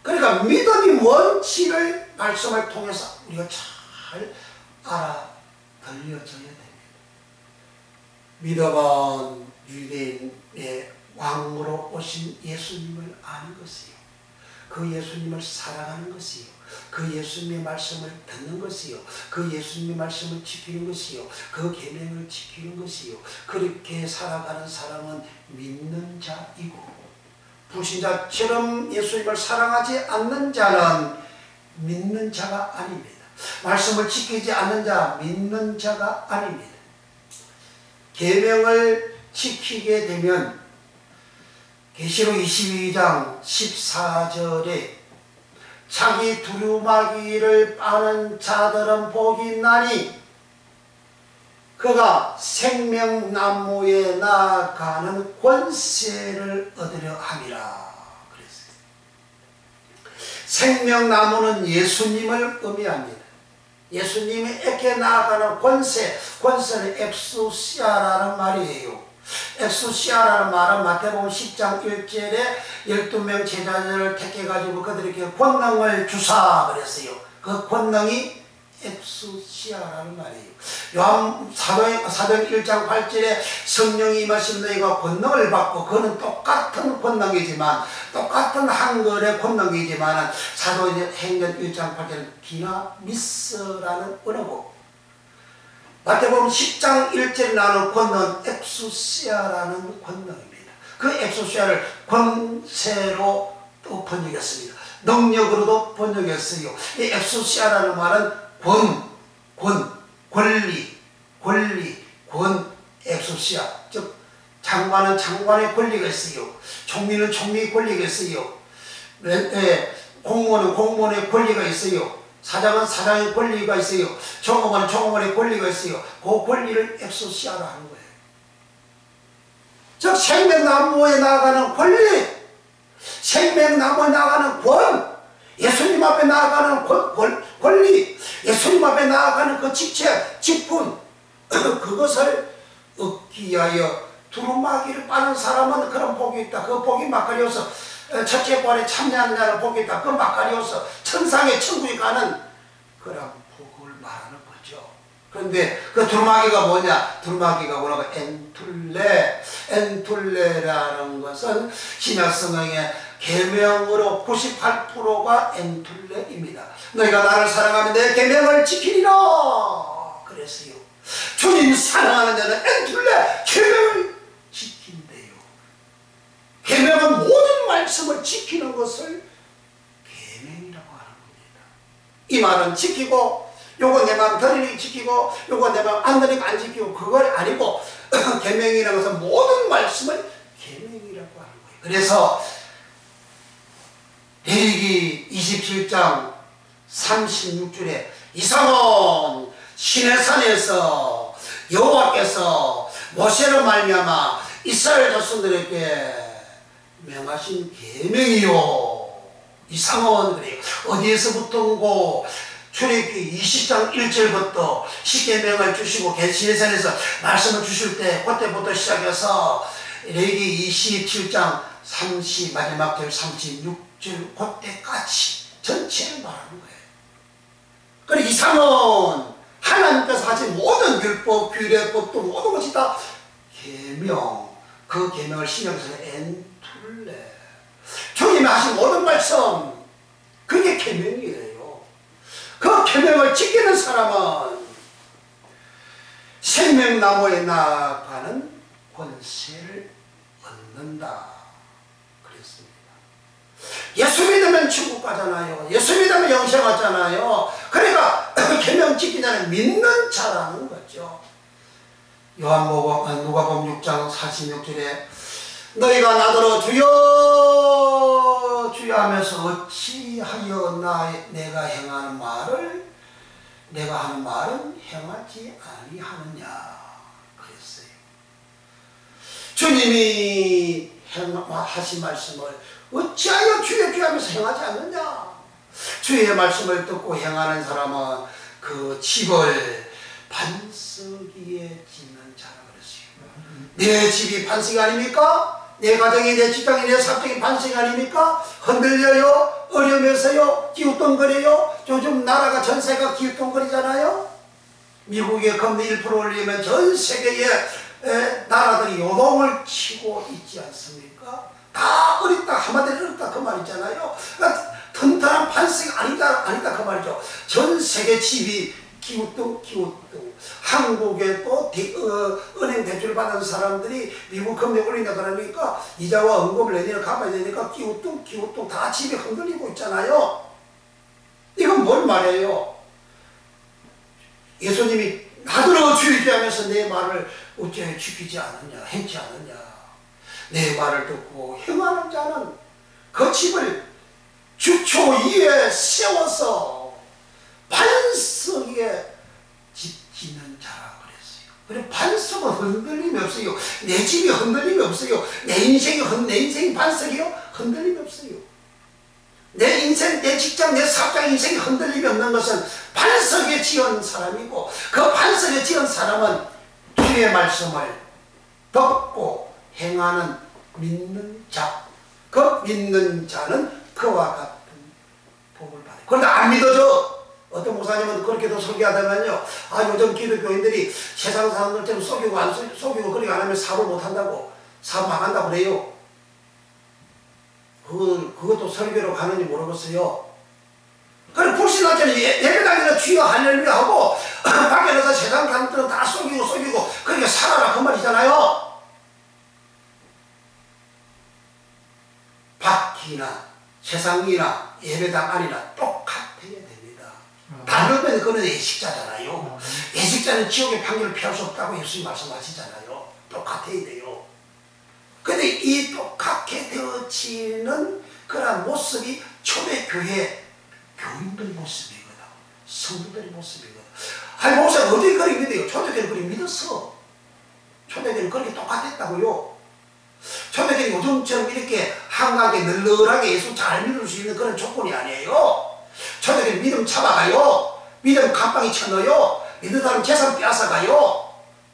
그러니까 믿음이 뭔지를 말씀을 통해서 우리가 잘 알아들려져야 됩니다. 믿음은 유대인의 왕으로 오신 예수님을 아는 것이요, 그 예수님을 사랑하는 것이요, 그 예수님의 말씀을 듣는 것이요, 그 예수님의 말씀을 지키는 것이요, 그 계명을 지키는 것이요, 그렇게 살아가는 사람은 믿는 자이고, 불신자처럼 예수님을 사랑하지 않는 자는 믿는 자가 아닙니다. 말씀을 지키지 않는 자, 믿는 자가 아닙니다. 계명을 지키게 되면 계시록 22장 14절에 자기 두루마기를 빠는 자들은 복이 있나니 그가 생명나무에 나아가는 권세를 얻으려 함이라 그랬어요. 생명나무는 예수님을 의미합니다. 예수님에게 나아가는 권세는 엑소시아라는 말이에요. 엑소시아라는 말은 마태복음 10장 1절에 12명 제자들을 택해가지고 그들에게 권능을 주사 그랬어요. 그 권능이 엑소시아라는 말이에요. 사도행 1장 8절에 성령이 임하신 너희가 권능을 받고, 그는 똑같은 권능이지만, 똑같은 한글의 권능이지만 사도행전 1장 8절은 디나미스라는 언어고, 마태복음 10장 1절에 나오는 권능은 엑소시아라는 권능입니다. 그 엑소시아를 권세로 또 번역했습니다. 능력으로도 번역했어요. 이 엑소시아라는 말은 권리, 엑소시아. 즉, 장관은 장관의 권리가 있어요. 총리는 총리의 권리가 있어요. 공무원은 공무원의 권리가 있어요. 사장은 사장의 권리가 있어요. 종업원은 종업원의 권리가 있어요. 그 권리를 엑소시아로 하는 거예요. 즉, 생명나무에 나아가는 권리, 생명나무에 나아가는 예수님 앞에 나아가는 권리, 예수님 앞에 나아가는 그 직책, 직분, 그것을 얻기 위하여 두루마기를 빠는 사람은 그런 복이 있다. 그 복이 마카리오서 첫째 부활에 참여하는 자는 복이 있다. 그 마카리오서 천상의 천국에 가는 그런 복을 말하는 거죠. 그런데 그 두루마기가 뭐냐? 두루마기가 뭐라고? 엔툴레라는 것은 신약성경의 계명으로 98%가 엔툴레입니다. 너희가 나를 사랑하면 내 계명을 지키리라 그랬어요. 주님 사랑하는 자는 엔툴레, 계명을 지킨대요. 계명은 모든 말씀을 지키는 것을 계명이라고 하는 겁니다. 이 말은 지키고, 요거 내 마음 들으니 지키고, 요거 내 마음 안 들으니 안 지키고, 그걸 아니고 계명이라는 것은 모든 말씀을 계명이라고 하는 거예요. 그래서 레위기 27장 36절에 이상은 시내 산에서 여호와께서 모세로 말미암아 이스라엘 자손들에게 명하신 계명이요. 이상은 그래요. 어디에서부터고? 출애굽기 20장 1절부터 십계명을 주시고 시내산에서 말씀을 주실 때 그때부터 시작해서 레위기 27장 마지막 절 36절 그때까지 전체를 말하는 거예요. 그리고 이상은 하나님께서 하신 모든 율법, 규례법도 모든 것이 다 계명, 그 계명을 신약에서는 엔툴레. 주님이 하신 모든 말씀, 그게 계명이에요. 그 계명을 지키는 사람은 생명나무에 나아가는 권세를 얻는다 그랬습니다. 예수 믿으면 천국 가잖아요. 예수 믿으면 영생 하잖아요. 그러니까 계명 지키는 자는 믿는 자라는 거죠. 누가복음 6장 46절에 너희가 나더러 주여 주여 하면서 어찌하여 내가 하는 말은 행하지 아니하느냐 그랬어요. 주님이 하신 말씀을 어찌하여 주여 주여 하면서 행하지 않느냐. 주의 말씀을 듣고 행하는 사람은 그 집을 반석위에 짓는 자라 그랬어요. 내 집이 반석이 아닙니까? 내 가정이, 내 직장이, 내 사업장이 반석이 아닙니까? 흔들려요, 어려면서요, 기웃동거려요. 요즘 나라가 전세가 기웃동거리잖아요. 미국의 금리 1% 올리면 전 세계의 나라들이 요동을 치고 있지 않습니까? 다 어렵다, 한마디로 어렵다 그 말이잖아요. 그러니까 튼튼한 반석이 아니다 그 말이죠. 전 세계 집이 기웃동. 한국에 또 은행 대출 받은 사람들이 미국 금리 올린다 그러니까 이자와 원금을 내년에 갚아야 되니까 기웃동 다 집이 흔들리고 있잖아요. 이건 뭘 말해요? 예수님이 나더러 주의지 하면서 내 말을 어째 지키지 않느냐, 행치 않느냐. 내 말을 듣고 행하는 자는 그 집을 주초 위에 세워서 반석 위에 짓는 자라 그랬어요. 그래 반석은 흔들림이 없어요. 내 집이 흔들림이 없어요. 내 인생이 반석이요? 흔들림이 없어요. 내 인생, 내 직장, 내 사업장 인생이 흔들림이 없는 것은 반석에 지은 사람이고 그 반석에 지은 사람은 주의 말씀을 듣고 행하는 믿는 자. 그 믿는 자는 그와 같은 복을 받아요. 그런데 안 믿어져. 어떤 목사님은 그렇게도 설교하다면요, 요즘 기독교인들이 세상 사람들처럼 속이고 그렇게 안 하면 사업을 못 한다고, 사업 망한다고 그래요. 그것도 설교로 가는지 모르겠어요. 그래, 불신하자니 예배당에서 주여 할렐루야 하고, 밖에 나서 세상 사람들은 다 속이고, 그렇게 살아라 그 말이잖아요. 밖이나 세상이나 예배당 안이나 똑같아야 됩니다. 다르면 그건 예식자잖아요. 예식자는 지옥의 판결을 피할 수 없다고 예수님 말씀하시잖아요. 똑같아야 돼요. 근데 이 똑같게 되어지는 그런 모습이 초대교회 교인들 모습이거든. 성도들의 모습이거든. 목사 어디 그리 믿어요? 초대교회는 그리 믿었어. 초대교회는 그렇게 똑같았다고요. 초대교회는 요즘처럼 이렇게 한가하게 널널하게 예수 잘 믿을 수 있는 그런 조건이 아니에요. 초대교회는 믿음 잡아가요. 믿음 감방이 쳐넣어요. 믿는 사람 재산 빼앗아가요.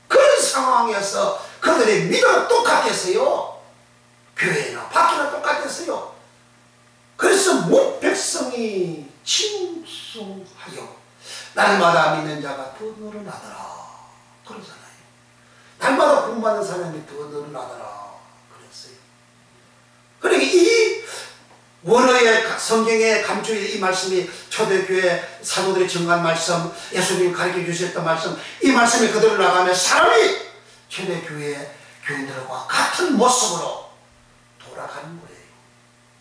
그런 상황에서 그들의 믿음은 똑같았어요. 교회나 밖이나 똑같았어요. 그래서 문 백성이 칭송하여 날마다 믿는 자가 더 늘어나더라 그러잖아요. 날마다 공부하는 사람이 더 늘어나더라 그랬어요. 그러니까 이 원어의 성경에 감추인 이 말씀이 초대교회 사도들이 증거한 말씀, 예수님이 가르쳐 주셨던 말씀, 이 말씀이 그대로 나가면 사람이 초대교회 교인들과 같은 모습으로 돌아가는 거예요.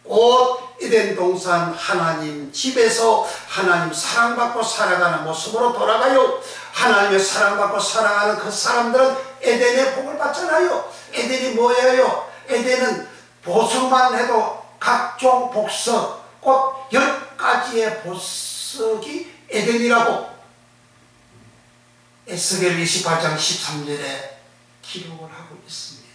곧 에덴 동산 하나님 집에서 하나님 사랑받고 살아가는 모습으로 돌아가요. 하나님의 사랑받고 살아가는 그 사람들은 에덴의 복을 받잖아요. 에덴이 뭐예요? 에덴은 보석만 해도 각종 복석, 곧 10가지의 보석이 에덴이라고 에스겔 28장 13절에 기록을 하고 있습니다.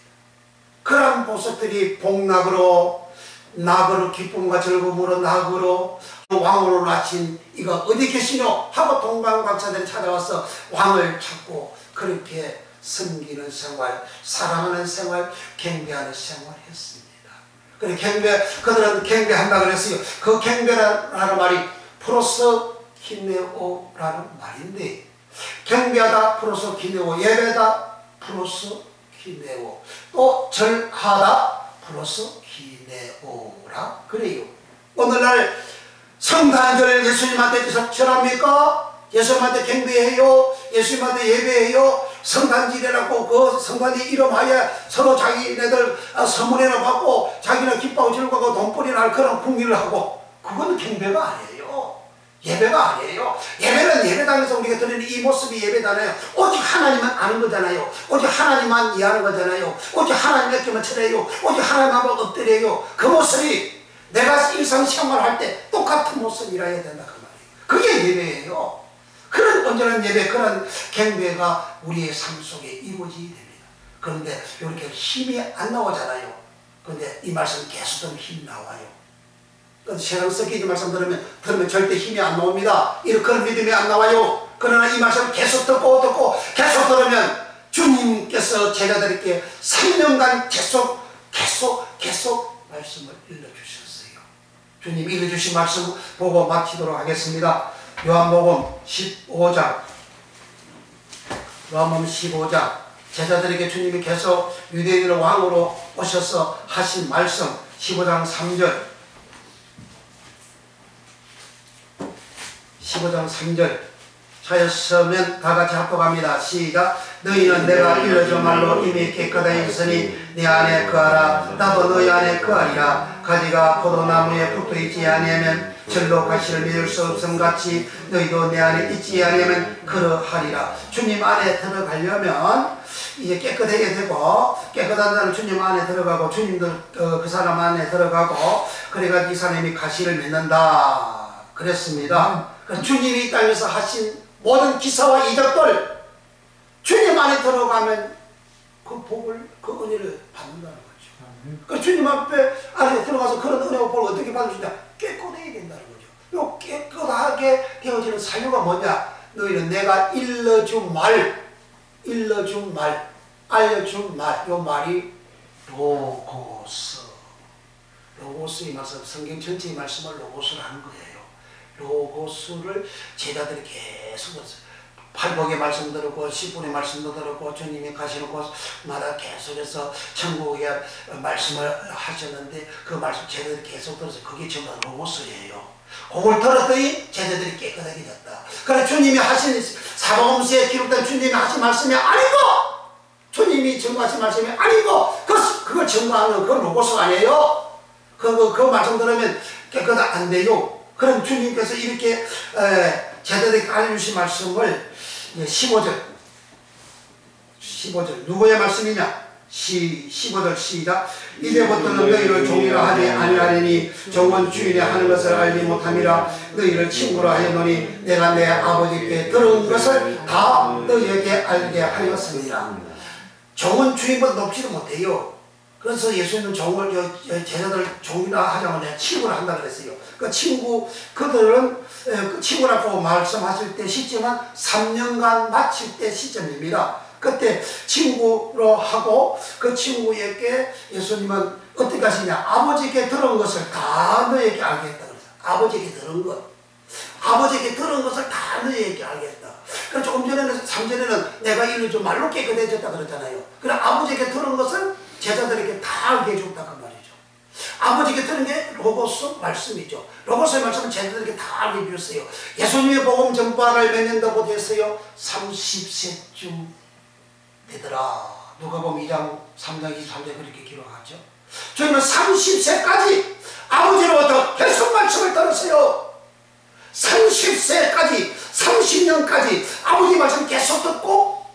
그런 보석들이 복락으로, 낙으로, 기쁨과 즐거움으로 낙으로, 왕으로 낳친 이가 어디 계시뇨? 하고 동방박사들이 찾아와서 왕을 찾고 그렇게 섬기는 생활, 사랑하는 생활, 경배하는 생활을 했습니다. 그래 그들은 경배한다 그랬어요. 그 경배라는 말이 프로스키네오라는 말인데, 경배하다 프로스키네오, 예배다 프로스키네오. 기내오. 또 절하다 플러스 기내오라 그래요. 오늘날 성탄절 예수님한테 절합니까? 예수님한테 경배해요? 예수님한테 예배해요? 성탄절이라고 그 성탄이 이름하에 서로 자기네들 선물이나 받고 자기는 기뻐하고 즐거워하고 돈벌이나 할 그런 풍기를 하고, 그건 경배가 아니에요. 예배가 아니에요. 예배는 예배당에서 우리가 드리는 이 모습이 예배잖아요. 오직 하나님만 아는 거잖아요. 오직 하나님만 이해하는 거잖아요. 오직 하나님에게만 쳐내요. 오직 하나님만 엎드려요. 그 모습이 내가 일상생활할 때 똑같은 모습이라 해야 된다 그 말이에요. 그게 예배예요. 그런 온전한 예배, 그런 경배가 우리의 삶 속에 이루어지게 됩니다. 그런데 이렇게 힘이 안 나오잖아요. 그런데 이 말씀 계속 들으면 힘이 나와요. 세상 썩기지 말씀 들으면 절대 힘이 안 나옵니다. 이런 그런 믿음이 안 나와요. 그러나 이 말씀을 계속 듣고 계속 들으면 주님께서 제자들에게 3년간 계속 말씀을 일러주셨어요. 주님 일러주신 말씀 보고 마치도록 하겠습니다. 요한복음 15장 제자들에게 주님이 계속 유대인의 왕으로 오셔서 하신 말씀 15장 3절 차였으면 다같이 합독합니다. 시작. 너희는 내가 일러준 말로 이미 깨끗하게 있으니 네 안에 거하라. 나도 너희 안에 거하리라. 가지가 포도나무에 붙어있지 아니하면 절로 가시를 맺을 수 없음같이 너희도 내 안에 있지 아니하면 그러하리라. 주님 안에 들어가려면 이제 깨끗하게 되고, 깨끗한 자는 주님 안에 들어가고 주님도 그 사람 안에 들어가고, 그래가지고 이 사람이 가시를 맺는다 그랬습니다. 주님이 이 땅에서 하신 모든 기사와 이적들 주님 안에 들어가면 그 복을, 그 은혜를 받는다는 거죠. 그 주님 안에 들어가서 그런 은혜와 복을 어떻게 받을 수 있냐? 깨끗해야 된다는 거죠. 요 깨끗하게 되어지는 사유가 뭐냐? 너희는 내가 일러준 말, 알려준 말, 요 말이 로고스. 로고스의 말씀, 성경 전체의 말씀을 로고스로 하는 거예요. 로고스를 제자들이 계속 들었어요. 팔복의 말씀 들었고, 십분의 말씀도 들었고, 주님이 가시는 곳마다 계속해서 천국의 말씀을 하셨는데, 그 말씀 제자들이 계속 들었어요. 그게 전부 로고스예요. 그걸 들었더니 제자들이 깨끗하게 됐다. 그래 주님이 하신 사복음서에 기록된 주님이 하신 말씀이 아니고, 주님이 증거하신 말씀이 아니고, 그걸 증거하는 그건 로고스가 아니에요. 그 말씀 들으면 깨끗 안 돼요. 그럼 주님께서 이렇게 제자들에게 알려주신 말씀을 15절 누구의 말씀이냐? 15절 시작. 이제부터는 너희를 종이라 하지 아니하리니 종은 주인이 하는 것을 알지 못함이라. 너희를 친구라 하였노니 내가 내 아버지께 들은 것을 다 너희에게 알게 하였습니다. 종은 주인보다 높지도 못해요. 그래서 예수님은 제자들 종이라 하자면 내가 친구라 한다 그랬어요. 그 그들은 그 친구라고 말씀하실 때 시점은 3년간 마칠 때 시점입니다. 그때 친구로 하고 그 친구에게 예수님은 어떻게 하시냐? 아버지께 들은 것을 다 너에게 알겠다 그랬어요. 아버지께 들은 것을 다 너에게 알겠다. 그래서 조금 전에는 3절에는 내가 일러준 말로 깨끗해졌다 그랬잖아요. 그래 아버지께 들은 것을 제자들에게 다 알게 해줬다 그 말이죠. 아버지께 들은 게 로고스 말씀이죠. 로고스의 말씀은 제자들에게 다 알게 해줬어요. 예수님의 복음 전파를 몇 년도 됐어요? 30세쯤 되더라. 누가복음 2장 3장 23절 그렇게 기록하죠. 저희는 30세까지 아버지로부터 계속 말씀을 들었어요. 30세까지 30년까지 아버지 말씀 계속 듣고,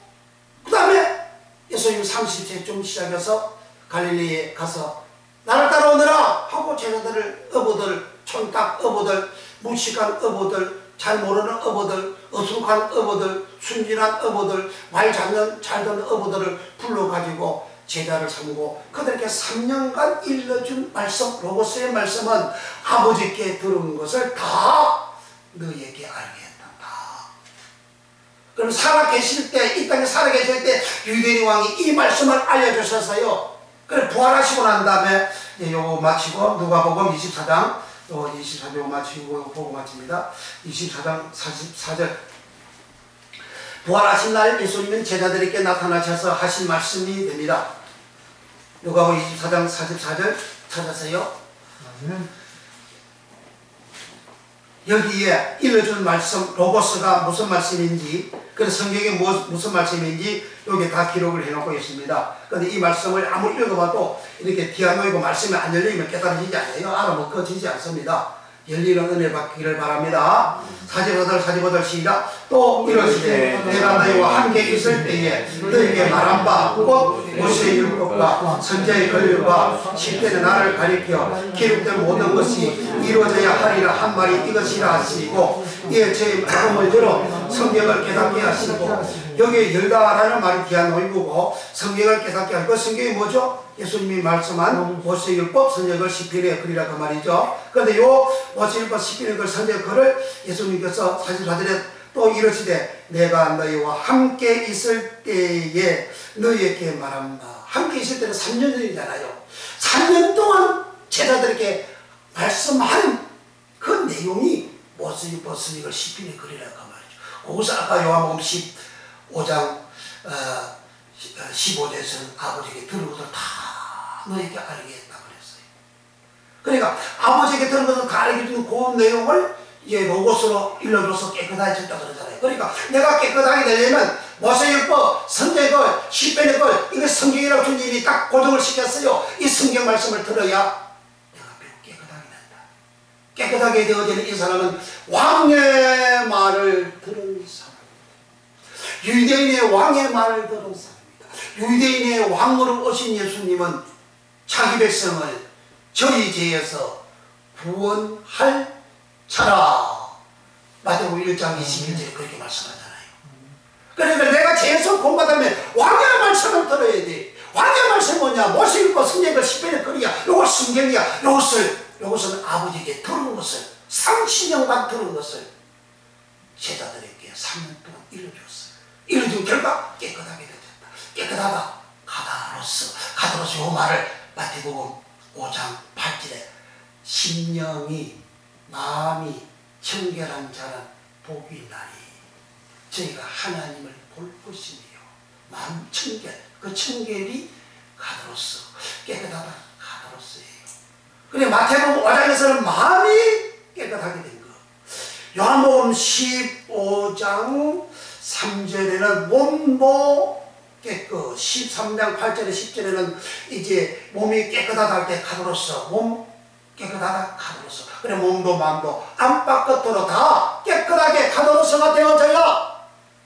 그 다음에 예수님 30세쯤 시작해서 갈릴리에 가서 나를 따라오너라 하고 제자들을 어부들, 촌딱 어부들, 무식한 어부들, 잘 모르는 어부들, 어숙한 어부들, 순진한 어부들, 말 잘 듣는 어부들을 불러가지고 제자를 삼고 그들에게 3년간 일러준 말씀, 로고스의 말씀은 아버지께 들은 것을 다 너에게 알게 했다. 그럼 살아계실 때, 이 땅에 살아계실 때 유대인 왕이 이 말씀을 알려주셨어요. 그래 부활하시고 난 다음에 요거 마치고 누가복음 24장 24장 마치고 보고 마칩니다. 24장 44절 부활하신 날 예수님은 제자들에게 나타나셔서 하신 말씀이 됩니다. 누가복음 24장 44절 찾았어요? 여기에 일러준 말씀 로고스가 무슨 말씀인지, 그래서 성경에 무슨 말씀인지 여기 다 기록을 해놓고 있습니다. 그런데 이 말씀을 아무리 읽어봐도 이렇게 디아노이고 말씀이 안 열리면 깨달아지지 않아요. 알아먹혀지지 않습니다. 열리는 은혜 받기를 바랍니다. 48 시작. 또 이러시되 내가 너희와 함께 있을 때에 너희에게 말한 바 곧 모세의 율법과 선지자의 글과 시편의 나를 가리켜 기록된 모든 것이 이루어져야 하리라 한 말이 이것이라 하시고, 이에 제 마음을 열어 성경을 깨닫게 하시고, 여기에 열다라는 말이 디아노이고 성경을 깨닫게 하고, 그 성경이 뭐죠? 예수님이 말씀한 모세율법 선지자글 시편의 글이라 그 말이죠. 그런데 요 모세율법 시편의 글 선지자의 글을 예수님께서 44절에 또 이러시되 내가 너희와 함께 있을 때에 너희에게 말한다. 함께 있을 때는 3년 전이잖아요. 3년 동안 제자들에게 말씀한 그 내용이 모세율법 선지자글 시편의 글이라 그 말이죠. 거기서 아까 요한복음 15장 15절에서는 아버지에게 들은 것을 다 너에게 알게 했다 그랬어요. 그러니까 아버지에게 들은 것을 다 알게 준 그 내용을 이제 로고스로 일러줘서 깨끗해졌다 그러잖아요. 그러니까 내가 깨끗하게 되려면 모세율법, 선지자의 시편의 글, 이거 성경이라고 주님이 딱 고정을 시켰어요. 이 성경 말씀을 들어야 내가 깨끗하게 된다. 깨끗하게 되어지는 이 사람은 왕의 말을 들은 사람입니다. 유대인의 왕의 말을 들은 사람입니다. 유대인의 왕으로 오신 예수님은 자기 백성을 저희 죄에서 구원할 자라. 마태복음 1장 21절에 그렇게 말씀하잖아요. 그러니까 내가 죄에서 구원받으면 왕의 말씀을 들어야 돼. 왕의 말씀이 뭐냐? 모세율법 선지자글 시편의 글이야. 요거 성경이야. 요것은 아버지에게 들은 것을 30년간 들은 것을 제자들에게 3년 동안 일러줬어요. 일러준 결과 깨끗하게 되었다. 깨끗하다. 가다로서 요 말을 마태복음 5장 8절에 심령이 마음이 청결한 자는 복이 있나니 저희가 하나님을 볼 것이며, 마음 청결, 그 청결이 가다로서 깨끗하다. 가다로서예요. 그래 마태복음 5장에서는 마음이 깨끗하게 된 거. 요한복음 15장 3절에는 몸도 깨끗, 13장 8절에 10절에는 이제 몸이 깨끗하다 할 때 가도로서 몸 깨끗하다 가도로서, 그래 몸도 마음도 안팎 끝으로 다 깨끗하게 가도로서가 되어져야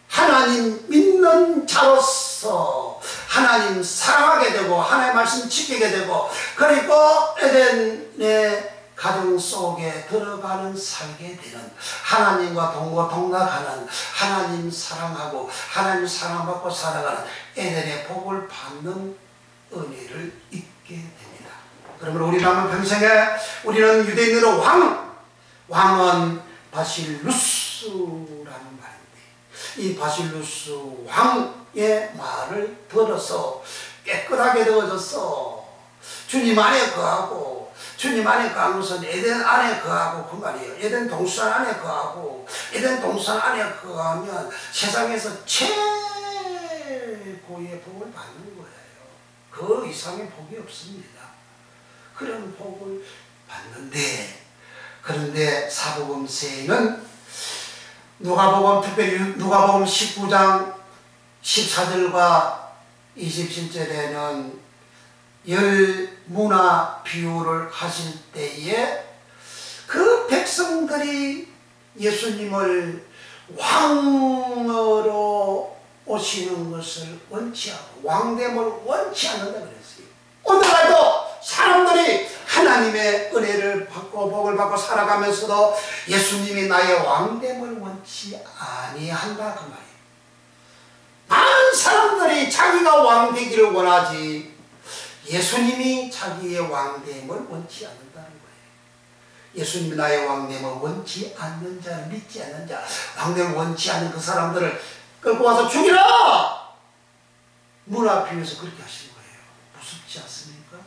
하나님 믿는 자로서 하나님 사랑하게 되고 하나님의 말씀 지키게 되고, 그리고 에덴의 가정 속에 들어가는 살게 되는, 하나님과 동거동락하는, 하나님 사랑하고 하나님 사랑받고 살아가는 에덴의 복을 받는 은혜를 입게 됩니다. 그러면 우리 남은 평생에 우리는 유대인으로 왕은 바실루스라는 말인데, 이 바실루스 왕의 말을 들어서 깨끗하게 되어져서 주님 안에 거하고, 주님 안에 거한 것은 에덴 안에 거하고 그 말이에요. 에덴 동산 안에 거하고, 에덴 동산 안에 거하면 세상에서 최고의 복을 받는 거예요. 그 이상의 복이 없습니다. 그런 복을 받는데, 그런데 사복음서에는 특별히 누가복음 19장 14절과 27절에는 열 문화 비유를 하실 때에 그 백성들이 예수님을 왕으로 오시는 것을 원치 않고 왕됨을 원치 않는다 그랬어요. 오늘날도 사람들이 하나님의 은혜를 받고 복을 받고 살아가면서도 예수님이 나의 왕됨을 원치 아니한다 그 말이에요. 많은 사람들이 자기가 왕되기를 원하지 예수님이 자기의 왕됨을 원치 않는다는 거예요. 예수님이 나의 왕됨을 원치 않는 자, 믿지 않는 자, 왕됨을 원치 않는 그 사람들을 끌고 와서 죽이라! 문 앞에서 그렇게 하신 거예요. 무섭지 않습니까?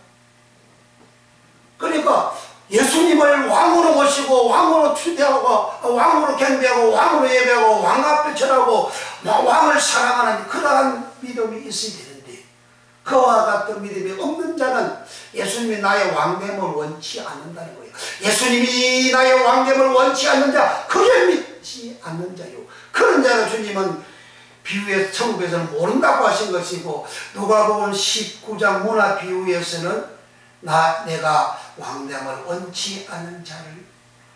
그러니까 예수님을 왕으로 모시고 왕으로 추대하고 왕으로 경배하고 왕으로 예배하고 왕 앞에 절하고 왕을 사랑하는 그러한 믿음이 있어야 되는데 그와 같은 믿음이 없는 자는 예수님이 나의 왕됨을 원치 않는다는 거예요. 예수님이 나의 왕됨을 원치 않는 자, 그게 믿지 않는 자요. 그런 자는 주님은 비유에서 천국에서는 모른다고 하신 것이고 누가복음 19장 문화 비유에서는 내가 왕됨을 원치 않는 자를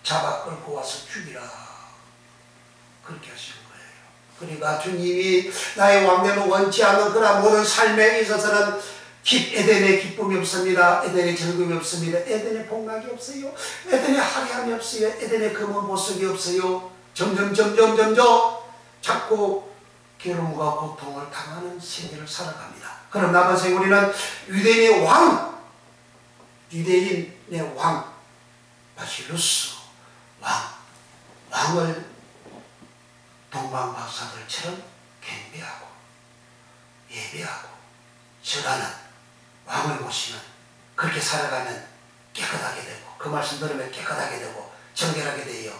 잡아 끌고 와서 죽이라 그렇게 하신 거예요. 그러니까 주님이 나의 왕됨을 원치 않는 그런 모든 삶에 있어서는 에덴에 기쁨이 없습니다. 에덴에 즐거움이 없습니다. 에덴에 복락이 없어요. 에덴에 화려함이 없어요. 에덴에 금은 보석이 없어요. 점점 자꾸 괴로움과 고통을 당하는 세계를 살아갑니다. 그럼 남은 생 우리는 유대인의 왕 바실루스 왕을 동방박사들처럼 경배하고 예배하고 절하는 왕을 모시는 그렇게 살아가면 깨끗하게 되고 그 말씀 들으면 깨끗하게 되고 정결하게 되어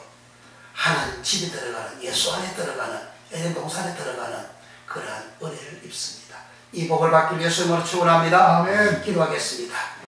하나님 집에 들어가는 예수 안에 들어가는 에덴 동산에 들어가는 그러한 은혜를 입습니다. 이 복을 받기 위해서 축원합니다. 아멘. 기도하겠습니다.